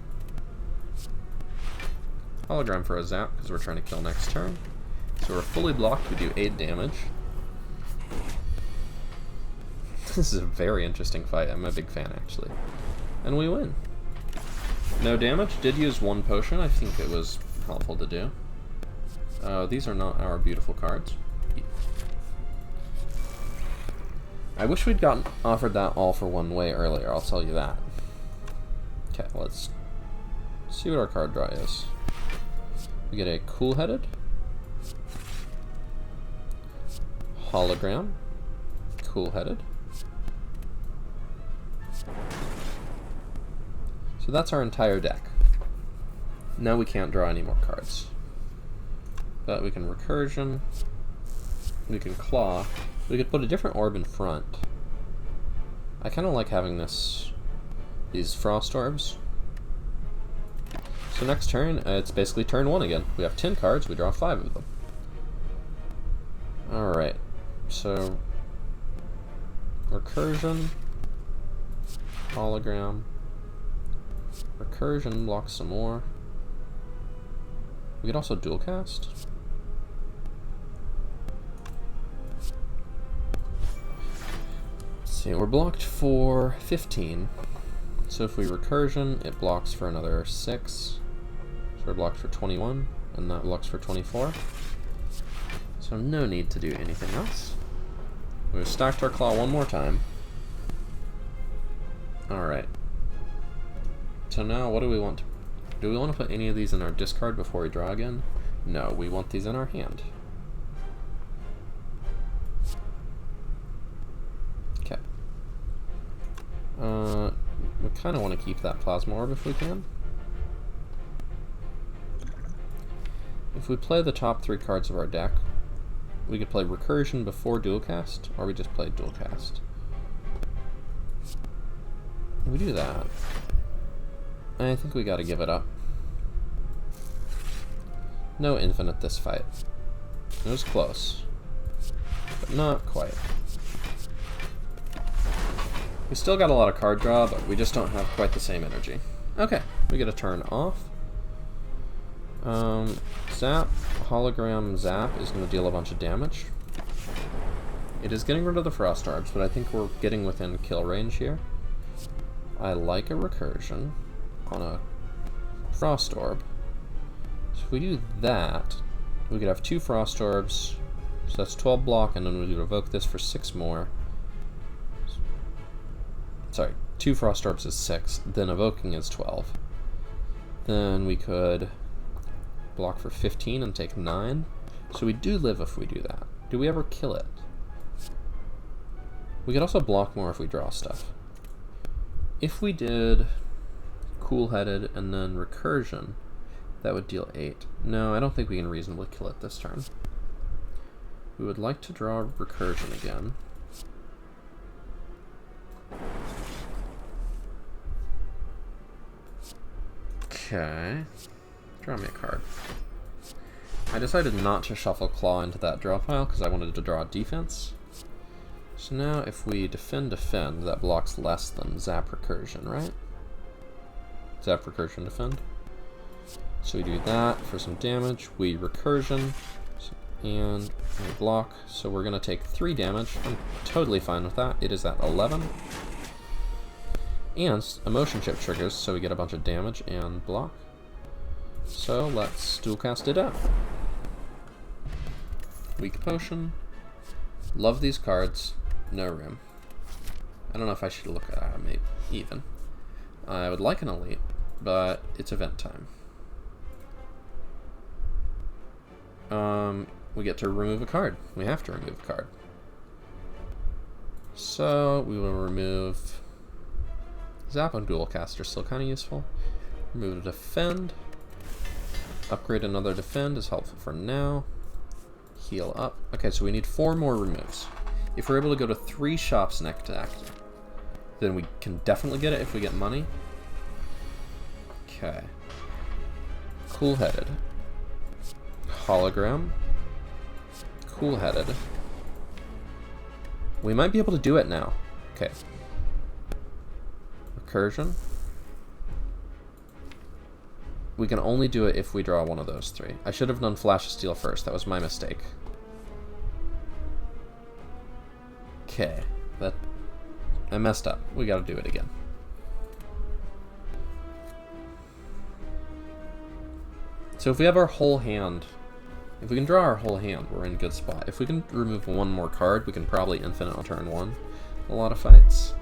Hologram for a zap because we're trying to kill next turn. So we're fully blocked, we do 8 damage. This is a very interesting fight, I'm a big fan actually. And we win. No damage, did use 1 potion, I think it was helpful to do. These are not our beautiful cards. I wish we'd gotten offered that all for 1 way earlier, I'll tell you that. Okay, let's see what our card draw is. We get a Cool-Headed, Hologram, Cool-Headed. So that's our entire deck. Now we can't draw any more cards. But we can Recursion, we can Claw, we could put a different orb in front. I kind of like having these Frost Orbs. So next turn, it's basically turn 1 again. We have 10 cards, we draw 5 of them. Alright, so Recursion, Hologram, Recursion blocks some more. We could also dual cast. Let's see, we're blocked for 15. So if we Recursion, it blocks for another 6. So we're blocked for 21, and that blocks for 24. So no need to do anything else. We've stacked our Claw 1 more time. Alright. So now what do we want? Do we want to put any of these in our discard before we draw again? No, we want these in our hand. Okay. We kind of want to keep that Plasma Orb if we can. If we play the top 3 cards of our deck, we could play Recursion before Dual Cast, or we just play Dual Cast. We do that. I think we gotta give it up. No infinite this fight. It was close, but not quite. We still got a lot of card draw, but we just don't have quite the same energy. Okay, we get a turn off. Zap, Hologram Zap is going to deal a bunch of damage. It is getting rid of the Frost Orbs, but I think we're getting within kill range here. I like a Recursion on a Frost Orb. So if we do that, we could have 2 Frost Orbs, so that's 12 block, and then we would evoke this for 6 more. Sorry, 2 Frost Orbs is 6, then evoking is 12. Then we could block for 15 and take 9. So we do live if we do that. Do we ever kill it? We could also block more if we draw stuff. If we did Cool-Headed and then Recursion, that would deal 8. No, I don't think we can reasonably kill it this turn. We would like to draw Recursion again. Okay. Draw me a card. I decided not to shuffle Claw into that draw pile because I wanted to draw defense. So now if we defend, that blocks less than Zap Recursion, right? Zap Recursion defend. So we do that for some damage. We Recursion and we block. So we're going to take 3 damage. I'm totally fine with that. It is at 11. And Emotion Chip triggers, so we get a bunch of damage and block. So let's dual cast it out. Weak Potion. Love these cards. No room. I don't know if I should look at maybe even. I would like an elite, but it's event time. We get to remove a card. We have to remove a card. So we will remove Zap on Dualcaster, still kind of useful. Remove a defend. Upgrade another defend is helpful for now. Heal up. Okay, so we need 4 more removes. If we're able to go to 3 shops next active, then we can definitely get it if we get money. Okay. Cool-headed. Hologram. Cool-headed. We might be able to do it now. Okay. Recursion. We can only do it if we draw one of those 3. I should have done Flash of Steel first. That was my mistake. Okay. I messed up. We gotta do it again. So if we have our whole hand, if we can draw our whole hand, we're in a good spot. If we can remove 1 more card, we can probably infinite on turn 1. A lot of fights.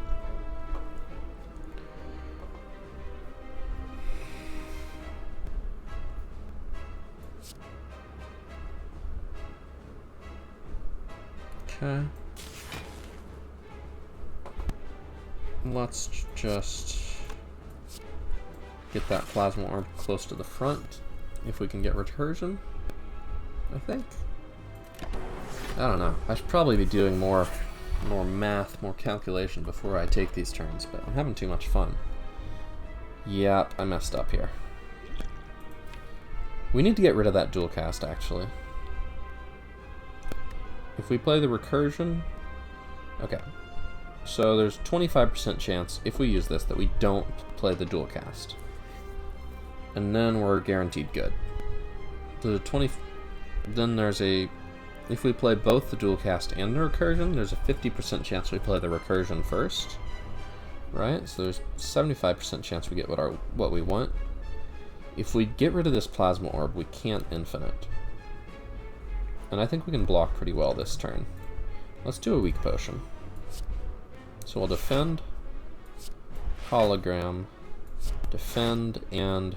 Okay. Let's just get that plasma orb close to the front. If we can get recursion, I think. I don't know. I should probably be doing more math, more calculation before I take these turns, but I'm having too much fun. Yep, I messed up here. We need to get rid of that dual cast, actually. If we play the recursion... Okay. So there's 25% chance, if we use this, that we don't play the dual cast. And then we're guaranteed good. Then there's a... If we play both the dual cast and the recursion, there's a 50% chance we play the recursion first. Right? So there's 75% chance we get what we want. If we get rid of this plasma orb, we can't infinite. And I think we can block pretty well this turn. Let's do a weak potion. So we'll defend, hologram, defend, and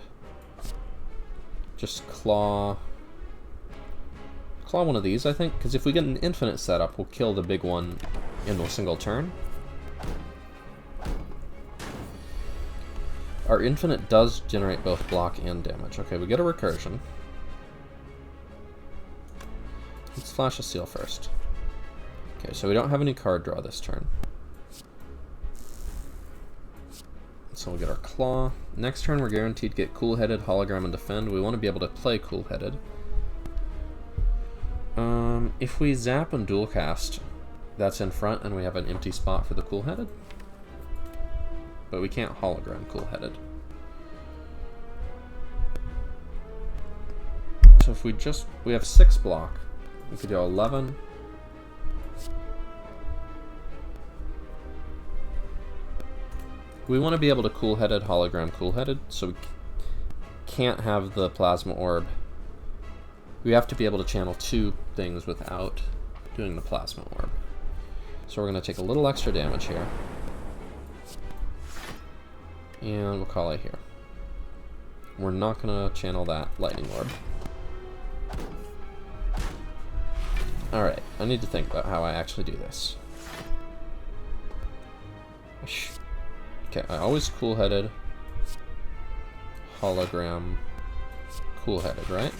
just claw one of these, I think, because if we get an infinite setup, we'll kill the big one in a single turn. Our infinite does generate both block and damage. Okay, we get a recursion. Let's Flash of Steel first. Okay, so we don't have any card draw this turn. So we'll get our claw. Next turn we're guaranteed to get cool-headed, hologram, and defend. We want to be able to play cool-headed. If we zap and dual cast, that's in front and we have an empty spot for the cool-headed. But we can't hologram cool-headed. So if we have 6 block. We could do 11. We want to be able to cool-headed, hologram, cool-headed, so we can't have the plasma orb. We have to be able to channel 2 things without doing the plasma orb. So we're going to take a little extra damage here. And we'll call it here. We're not going to channel that lightning orb. Alright, I need to think about how I actually do this. Okay, I always cool-headed, hologram, cool-headed, right?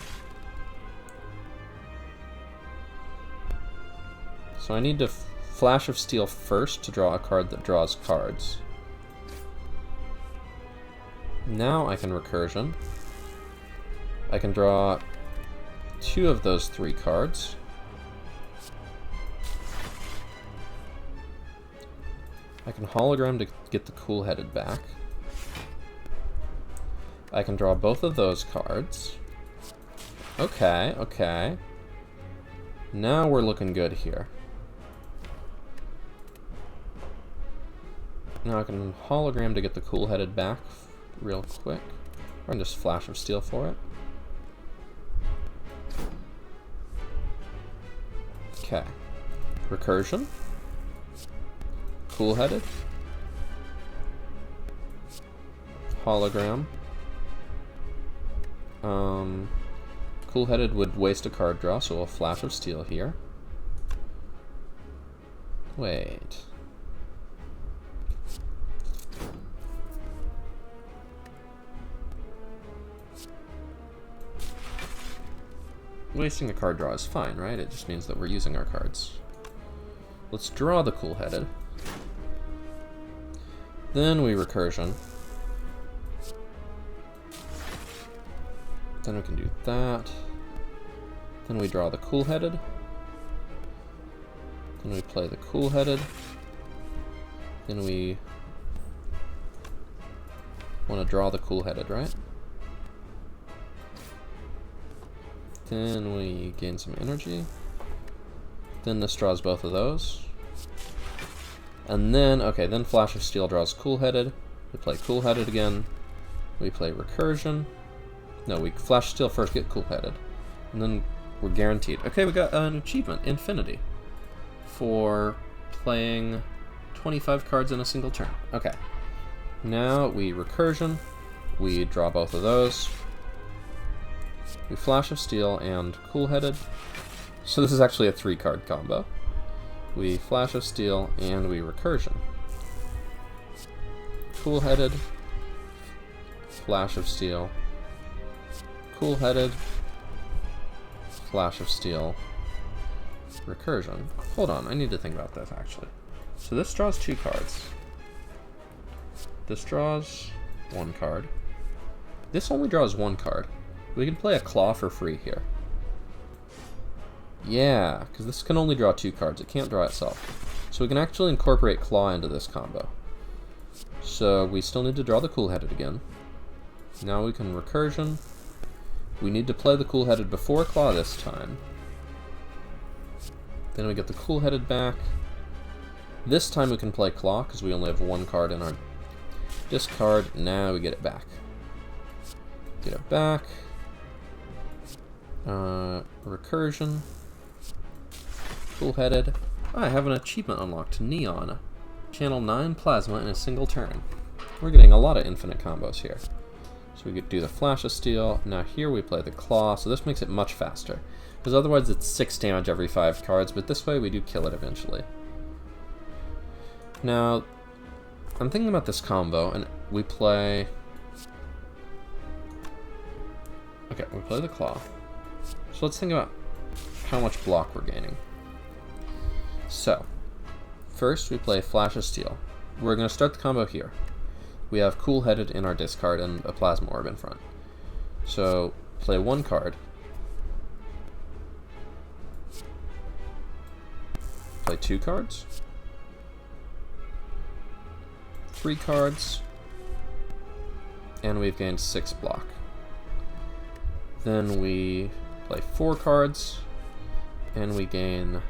So I need to Flash of Steel first to draw a card that draws cards. Now I can recursion. I can draw 2 of those 3 cards. I can hologram to get the cool-headed back. I can draw both of those cards. Okay, okay. Now we're looking good here. Now I can hologram to get the cool-headed back real quick. Or I can just Flash of Steel for it. Okay. Recursion. Cool-headed. hologram. Cool-headed would waste a card draw, so a Flash of Steel here. Wait. Wasting a card draw is fine, right? It just means that we're using our cards. Let's draw the Cool-headed. Then we recursion. Then we can do that. Then we draw the Cool-headed. Then we play the Cool-headed. Then we want to draw the Cool-headed, right? Then we gain some energy. Then this draws both of those. And then, okay, then Flash of Steel draws Cool-headed. We play Cool-headed again. We play recursion. No, we Flash Steel first, get Cool-headed. And then we're guaranteed. Okay, we got an achievement, Infinity, for playing 25 cards in a single turn. Okay. Now we recursion. We draw both of those. We Flash of Steel and Cool-headed. So this is actually a 3-card combo. We Flash of Steel and we recursion. Cool-headed. Flash of Steel. Cool-headed. Flash of Steel. Recursion. Hold on, I need to think about this actually. So this draws 2 cards. This draws 1 card. This only draws 1 card. We can play a Claw for free here. Yeah, because this can only draw 2 cards. It can't draw itself. So we can actually incorporate Claw into this combo. So we still need to draw the Cool-headed again. Now we can recursion. We need to play the Cool-headed before Claw this time. Then we get the Cool-headed back. This time we can play Claw because we only have 1 card in our discard. Now we get it back. Get it back. Recursion. Cool-headed. I have an achievement unlocked. Neon. Channel 9 Plasma in a single turn. We're getting a lot of infinite combos here. So we could do the Flash of Steel. Now here we play the Claw, so this makes it much faster. Because otherwise it's 6 damage every 5 cards, but this way we do kill it eventually. Now, I'm thinking about this combo, and we play... Okay, we play the Claw. So let's think about how much block we're gaining. So, first we play Flash of Steel. We're going to start the combo here. We have Cool-headed in our discard and a Plasma Orb in front. So, play 1 card. Play 2 cards. 3 cards. And we've gained 6 block. Then we play 4 cards. And we gain...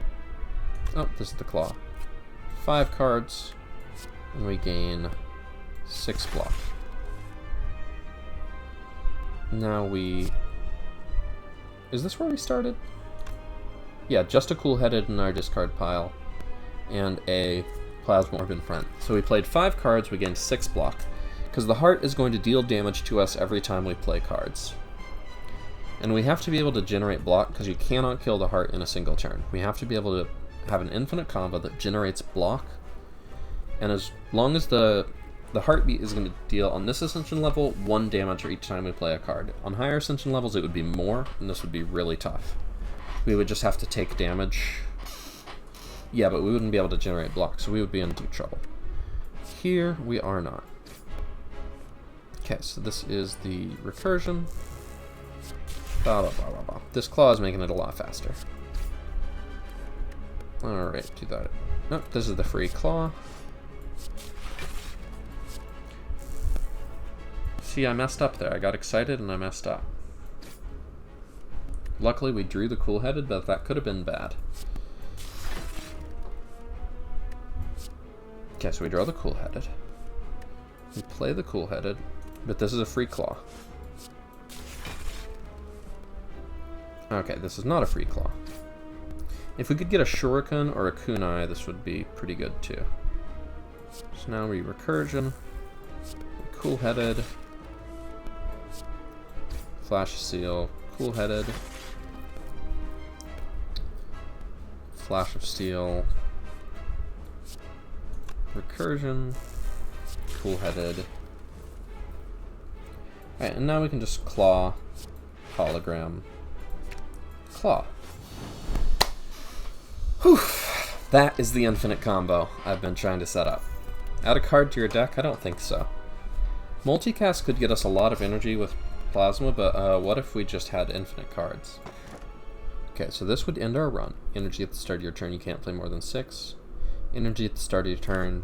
Oh, this is the Claw. 5 cards. And we gain 6 block. Now we... Is this where we started? Yeah, just a Cool-headed in our discard pile. And a Plasma Orb in front. So we played 5 cards, we gained 6 block. Because the heart is going to deal damage to us every time we play cards. And we have to be able to generate block, because you cannot kill the heart in a single turn. We have to be able to have an infinite combo that generates block. And as long as the heartbeat is going to deal, on this Ascension level, 1 damage for each time we play a card. On higher Ascension levels, it would be more, and this would be really tough. We would just have to take damage. Yeah, but we wouldn't be able to generate block, so we would be in deep trouble. Here, we are not. Okay, so this is the recursion. Blah, blah, blah, blah, blah. This Claw is making it a lot faster. Alright, do that. Nope, this is the free Claw. See, I messed up there. I got excited and I messed up. Luckily, we drew the Cool-headed, but that could have been bad. Okay, so we draw the Cool-headed. We play the Cool-headed, but this is a free Claw. Okay, this is not a free Claw. If we could get a Shuriken or a Kunai, this would be pretty good too. So now we recursion, Cool-headed, Flash Steel, Cool-Headed. Flash of Steel. Recursion. Cool-Headed. Alright, and now we can just claw, hologram, claw. Whew! That is the infinite combo I've been trying to set up. Add a card to your deck? I don't think so. Multicast could get us a lot of energy with Plasma, but what if we just had infinite cards? Okay, so this would end our run. Energy at the start of your turn, you can't play more than 6. Energy at the start of your turn,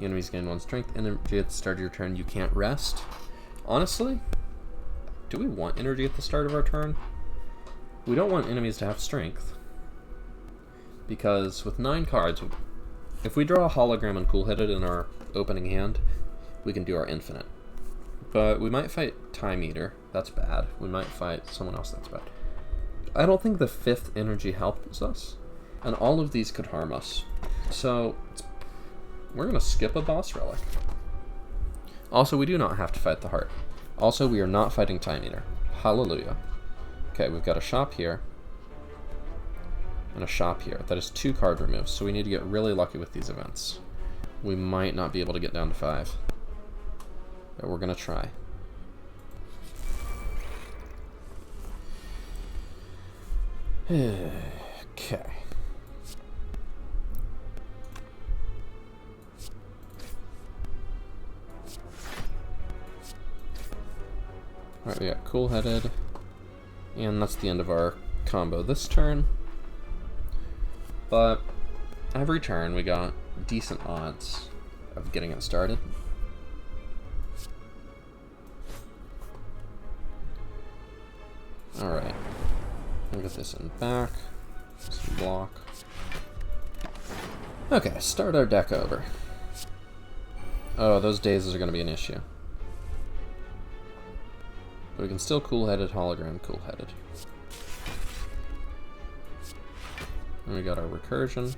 enemies gain 1 strength. Energy at the start of your turn, you can't rest. Honestly, do we want energy at the start of our turn? We don't want enemies to have strength. Because with 9 cards, if we draw a hologram and Cool-Headed in our opening hand, we can do our infinite. But we might fight Time Eater. That's bad. We might fight someone else. That's bad. I don't think the 5th energy helps us. And all of these could harm us. So we're going to skip a boss relic. Also, we do not have to fight the heart. Also, we are not fighting Time Eater. Hallelujah. Okay, we've got a shop here. And a shop here. That is 2 card removes, so we need to get really lucky with these events. We might not be able to get down to 5. But we're going to try. Okay. Alright, we got Cool-Headed. And that's the end of our combo this turn. But every turn we got decent odds of getting it started. Alright. I'll get this in back. Some block. Okay, start our deck over. Oh, those dazes are going to be an issue. But we can still Cool-Headed, hologram, Cool-Headed. And we got our recursion.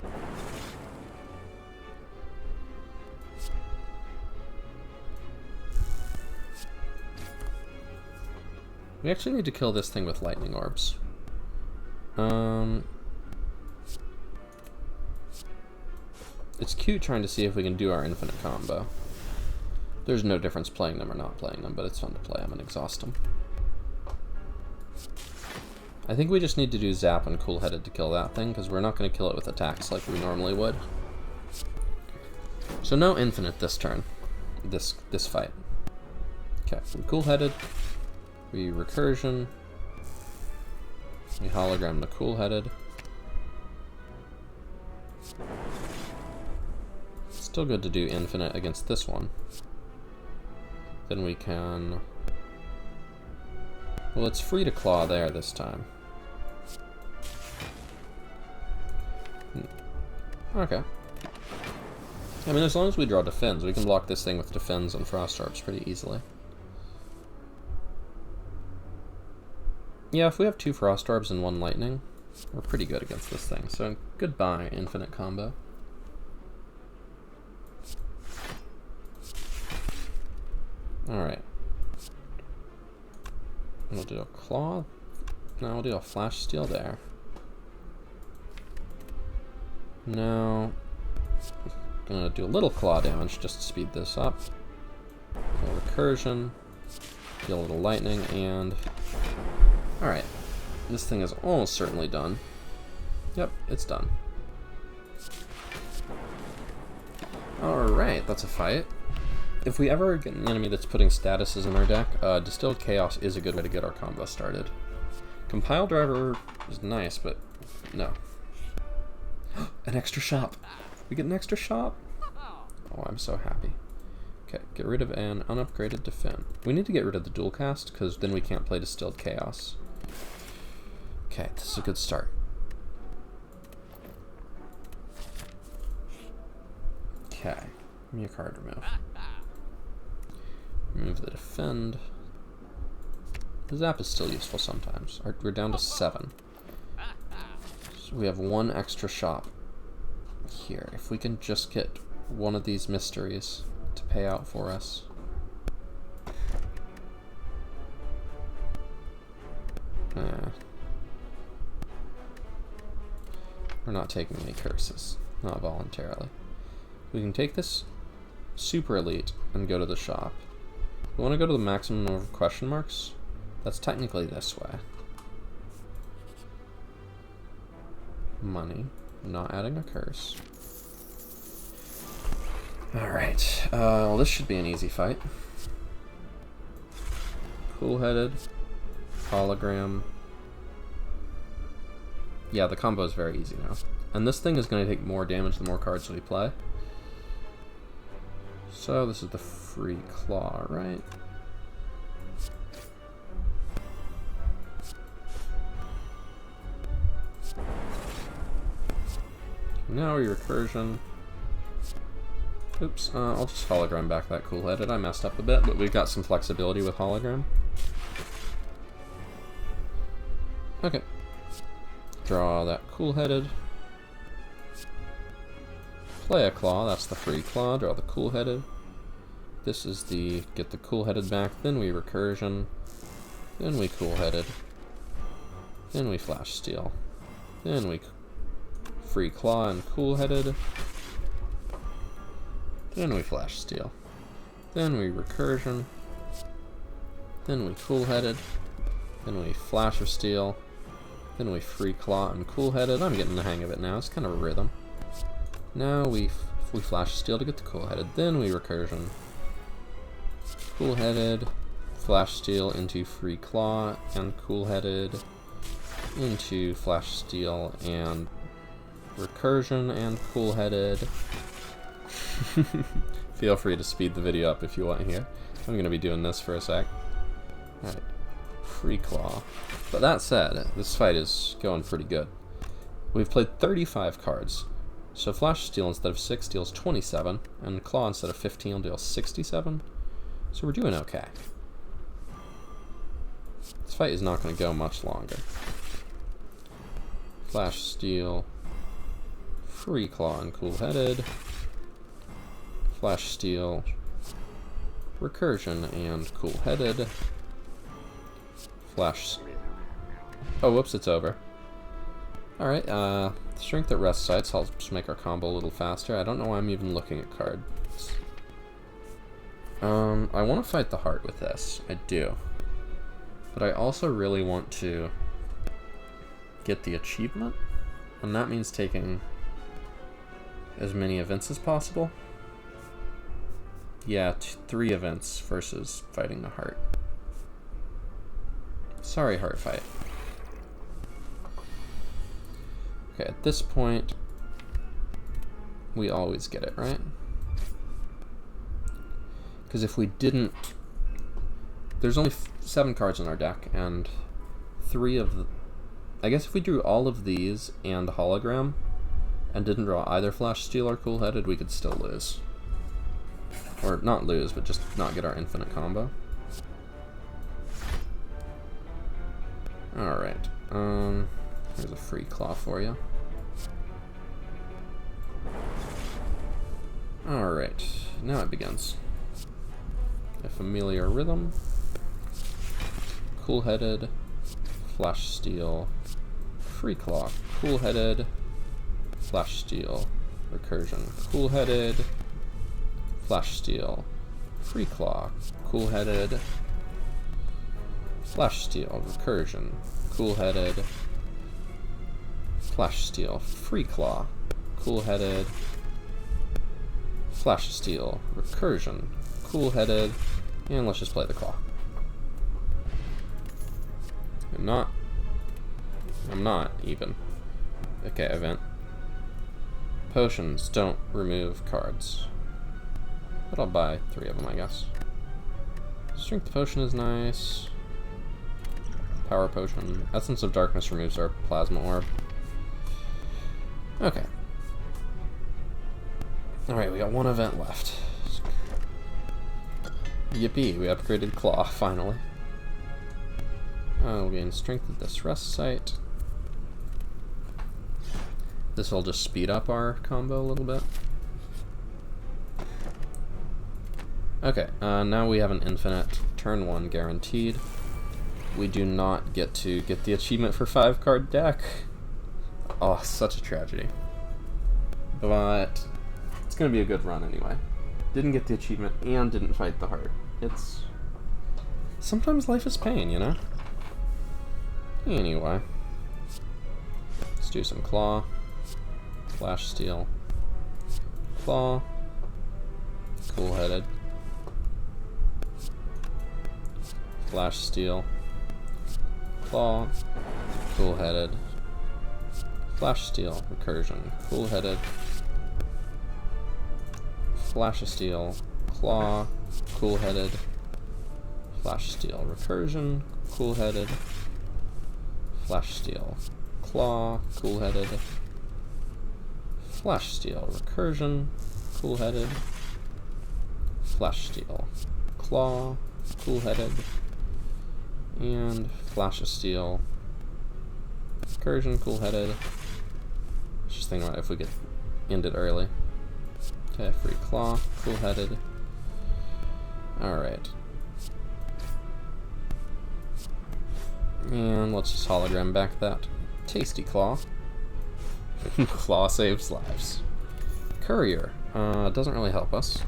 We actually need to kill this thing with lightning orbs. It's cute trying to see if we can do our infinite combo. There's no difference playing them or not playing them, but it's fun to play them and exhaust them. I think we just need to do Zap and Cool-Headed to kill that thing, because we're not going to kill it with attacks like we normally would. So no infinite this turn, this fight. Okay, we Cool-Headed, we recursion, we hologram the Cool-Headed. Still good to do infinite against this one. Then we can... Well, it's free to claw there this time. Okay. I mean, as long as we draw Defends, we can block this thing with Defends and Frost Orbs pretty easily. Yeah, if we have 2 Frost Orbs and 1 Lightning, we're pretty good against this thing. So, goodbye, infinite combo. Alright. We'll do a claw. Now we'll do a flash steel there. Now, I'm gonna do a little claw damage just to speed this up. A little recursion, deal a little lightning, and alright. This thing is almost certainly done. Yep, it's done. Alright, that's a fight. If we ever get an enemy that's putting statuses in our deck, Distilled Chaos is a good way to get our combo started. Compile Driver is nice, but no. An extra shop! We get an extra shop! Oh, I'm so happy. Okay, get rid of an unupgraded Defend. We need to get rid of the dual cast, because then we can't play Distilled Chaos. Okay, this is a good start. Okay, give me a card remove. Remove the Defend. The Zap is still useful sometimes. We're down to 7. So we have 1 extra shop here. If we can just get one of these mysteries to pay out for us. We're not taking any curses. Not voluntarily. We can take this super elite and go to the shop. We want to go to the maximum of question marks. That's technically this way. Money. Not adding a curse. Alright. Well, this should be an easy fight. Cool-headed. Hologram. Yeah, the combo is very easy now. And this thing is going to take more damage the more cards we play. So this is the free claw, right? Now we recursion. Oops, I'll just hologram back that cool-headed. I messed up a bit, but we've got some flexibility with hologram. Okay. Draw that cool-headed. Play a claw, that's the free claw. Draw the cool-headed. This is the get the cool-headed back, then we recursion. Then we cool-headed. Then we flash steal. Then we free claw and cool-headed. Then we flash steal. Then we recursion. Then we cool-headed. Then we flash of steel. Then we free claw and cool-headed. I'm getting the hang of it now. It's kind of a rhythm. Now we flash steel to get the cool-headed. Then we recursion. Cool-headed. Flash steel into free claw and cool-headed. Into flash steel and recursion and cool-headed. Feel free to speed the video up if you want here. I'm going to be doing this for a sec. Alright. Free claw. But that said, this fight is going pretty good. We've played 35 cards. So flash steal instead of 6 deals 27, and claw instead of 15 deals 67. So we're doing okay. This fight is not going to go much longer. Flash steal. Free claw and cool-headed. Flash steal. Recursion and cool-headed. Flash. Oh, whoops, it's over. Alright, strength at rest sites helps make our combo a little faster. I don't know why I'm even looking at cards. I want to fight the heart with this. I do. But I also really want to get the achievement. And that means taking as many events as possible. Yeah, 3 events versus fighting the heart. Sorry, heart fight. Okay, at this point, we always get it, right? Because if we didn't... There's only 7 cards in our deck, and 3 of the... I guess if we drew all of these and hologram, and didn't draw either flash steal or cool-headed, we could still lose. Or not lose, but just not get our infinite combo. Alright, here's a free claw for you. Alright, now it begins. A familiar rhythm. Cool-headed. Flash steal. Free claw. Cool-headed. Flash steal. Recursion. Cool-headed. Flash steal. Free claw. Cool-headed. Flash steal. Recursion. Cool-headed. Flash steal. Free claw. Cool-headed. Flash steal. Recursion. Cool-headed. And let's just play the claw. I'm not even. Okay, event. Potions don't remove cards. But I'll buy 3 of them, I guess. Strength potion is nice. Power potion. Essence of Darkness removes our plasma orb. Okay. Alright, we got 1 event left. Yippee, we upgraded claw, finally. We'll gain strength at this rest site. This will just speed up our combo a little bit. Okay, now we have an infinite turn 1 guaranteed. we do not get to get the achievement for 5-card deck. Oh, such a tragedy. But it's going to be a good run anyway. Didn't get the achievement and didn't fight the heart. It's... sometimes life is pain, you know? Anyway. Let's do some claw. Flash steel. Claw. Cool-headed. Flash steel. Claw. Cool-headed. Flash steel. Recursion. Cool-headed. Flash of steel. Claw. Cool-headed. Flash steel. Recursion. Cool-headed. Flash steel. Claw. Cool-headed. Flash steel. Recursion. Cool-headed. Flash steel. Claw. Cool-headed. And flash of steel. Recursion. Cool-headed. Just thinking about if we could end it early. Okay, free claw. Cool-headed. Alright. And let's just hologram back that tasty claw. Claw saves lives. Courier. Doesn't really help us.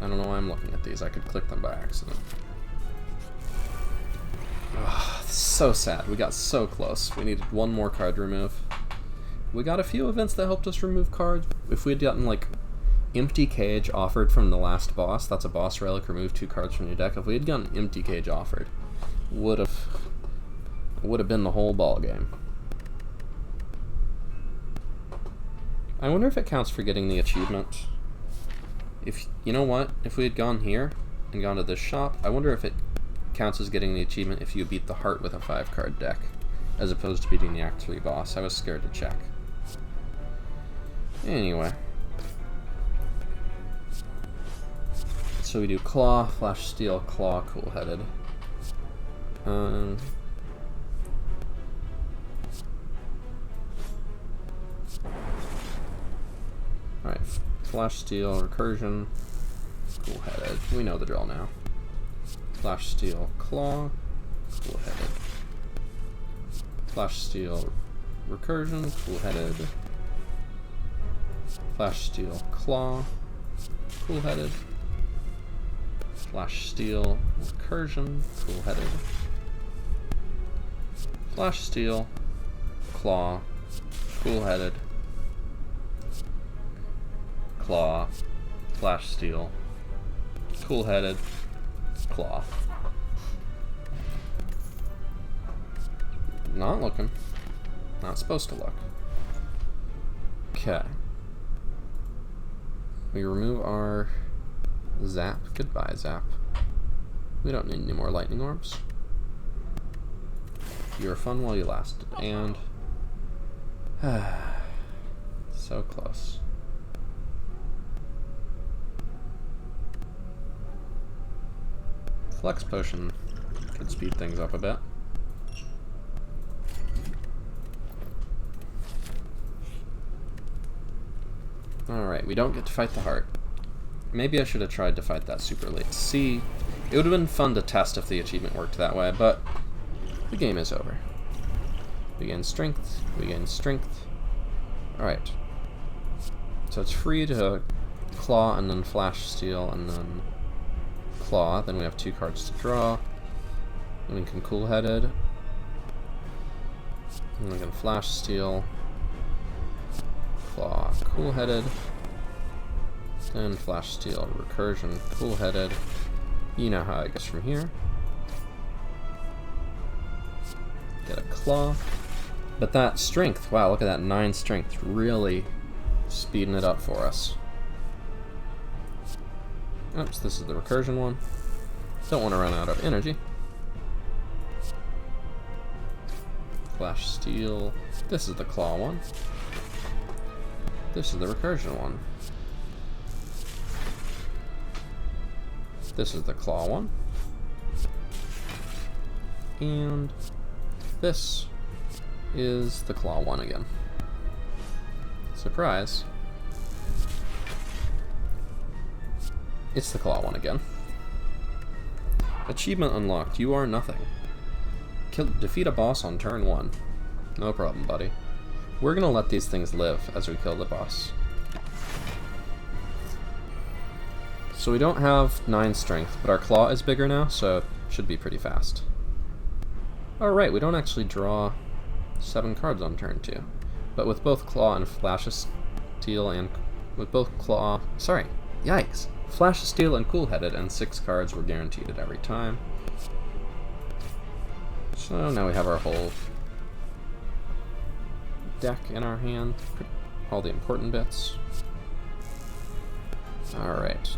I don't know why I'm looking at these. I could click them by accident. Ugh, so sad. We got so close. We needed one more card to remove. We got a few events that helped us remove cards. If we had gotten, like, Empty Cage offered from the last boss, that's a boss relic, remove 2 cards from your deck. If we had gotten Empty Cage offered, would have been the whole ball game. I wonder if it counts for getting the achievement. If you know what, if we had gone here and gone to this shop, I wonder if it counts as getting the achievement if you beat the heart with a 5-card deck, as opposed to beating the Act 3 boss. I was scared to check. Anyway. So we do claw, flash steel, claw, cool-headed. Alright, flash steel, recursion, cool-headed. We know the drill now. Flash steel, claw, cool-headed. Flash steel, recursion, cool-headed. Flash steel, claw, cool-headed. Flash steel, recursion, cool-headed. Flash steel, claw, cool-headed. Claw, flash steel, cool-headed, claw. Not looking. Not supposed to look. Okay. We remove our zap. Goodbye, zap. We don't need any more lightning orbs. You were fun while you lasted. And... so close. Flex potion could speed things up a bit. Alright, we don't get to fight the heart. Maybe I should have tried to fight that super late. See, it would have been fun to test if the achievement worked that way, but the game is over. We gain strength, we gain strength. Alright. So it's free to claw and then flash steel and then claw. Then we have 2 cards to draw. And we can cool-headed. And we can flash steel. Claw, cool-headed. Then flash steel, recursion, cool-headed. You know how it goes from here. Get a claw. But that strength, wow, look at that 9 strength, really speeding it up for us. Oops, this is the recursion one. Don't want to run out of energy. Flash steel. This is the claw one. This is the recursion one. This is the claw one. And this is the claw one again. Surprise. It's the claw one again. Achievement unlocked. You are nothing. Defeat a boss on turn 1. No problem, buddy. We're gonna let these things live as we kill the boss. So we don't have 9 strength, but our claw is bigger now, so it should be pretty fast. Alright, we don't actually draw 7 cards on turn 2. But with both claw and Flash of Steel and... with both claw... sorry, yikes! Flash of Steel and Cool-Headed, and 6 cards were guaranteed at every time. So now we have our whole deck in our hand. All the important bits. Alright.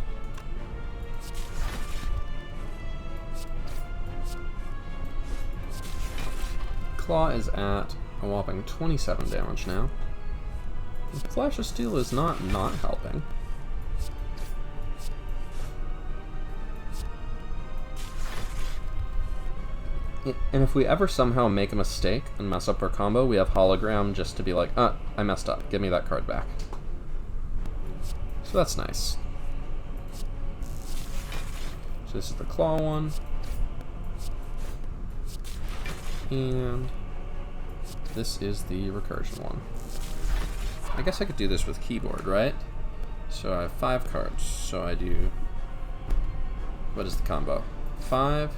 Claw is at a whopping 27 damage now. Flash of Steel is not helping. And if we ever somehow make a mistake and mess up our combo, we have Hologram just to be like, I messed up, give me that card back. So that's nice. So this is the claw one. And this is the recursion one. I guess I could do this with keyboard, right? So I have 5 cards, so I do... what is the combo? 5...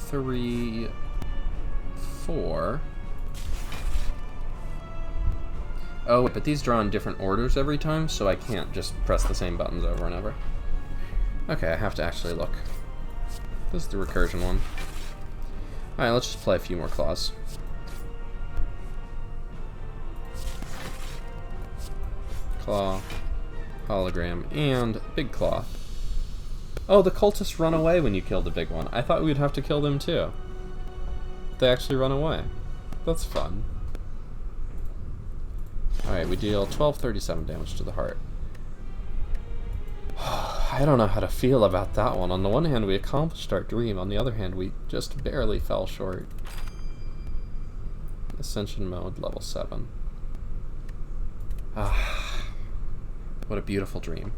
3, 4. Oh, but these draw in different orders every time, so I can't just press the same buttons over and over. Okay, I have to actually look. This is the recursion one. Alright, let's just play a few more claws. Claw, hologram, and big claw. Oh, the cultists run away when you kill the big one. I thought we'd have to kill them too. They actually run away. That's fun. Alright, we deal 1237 damage to the heart. I don't know how to feel about that one. On the one hand, we accomplished our dream. On the other hand, we just barely fell short. Ascension mode, level 7. Ah, what a beautiful dream.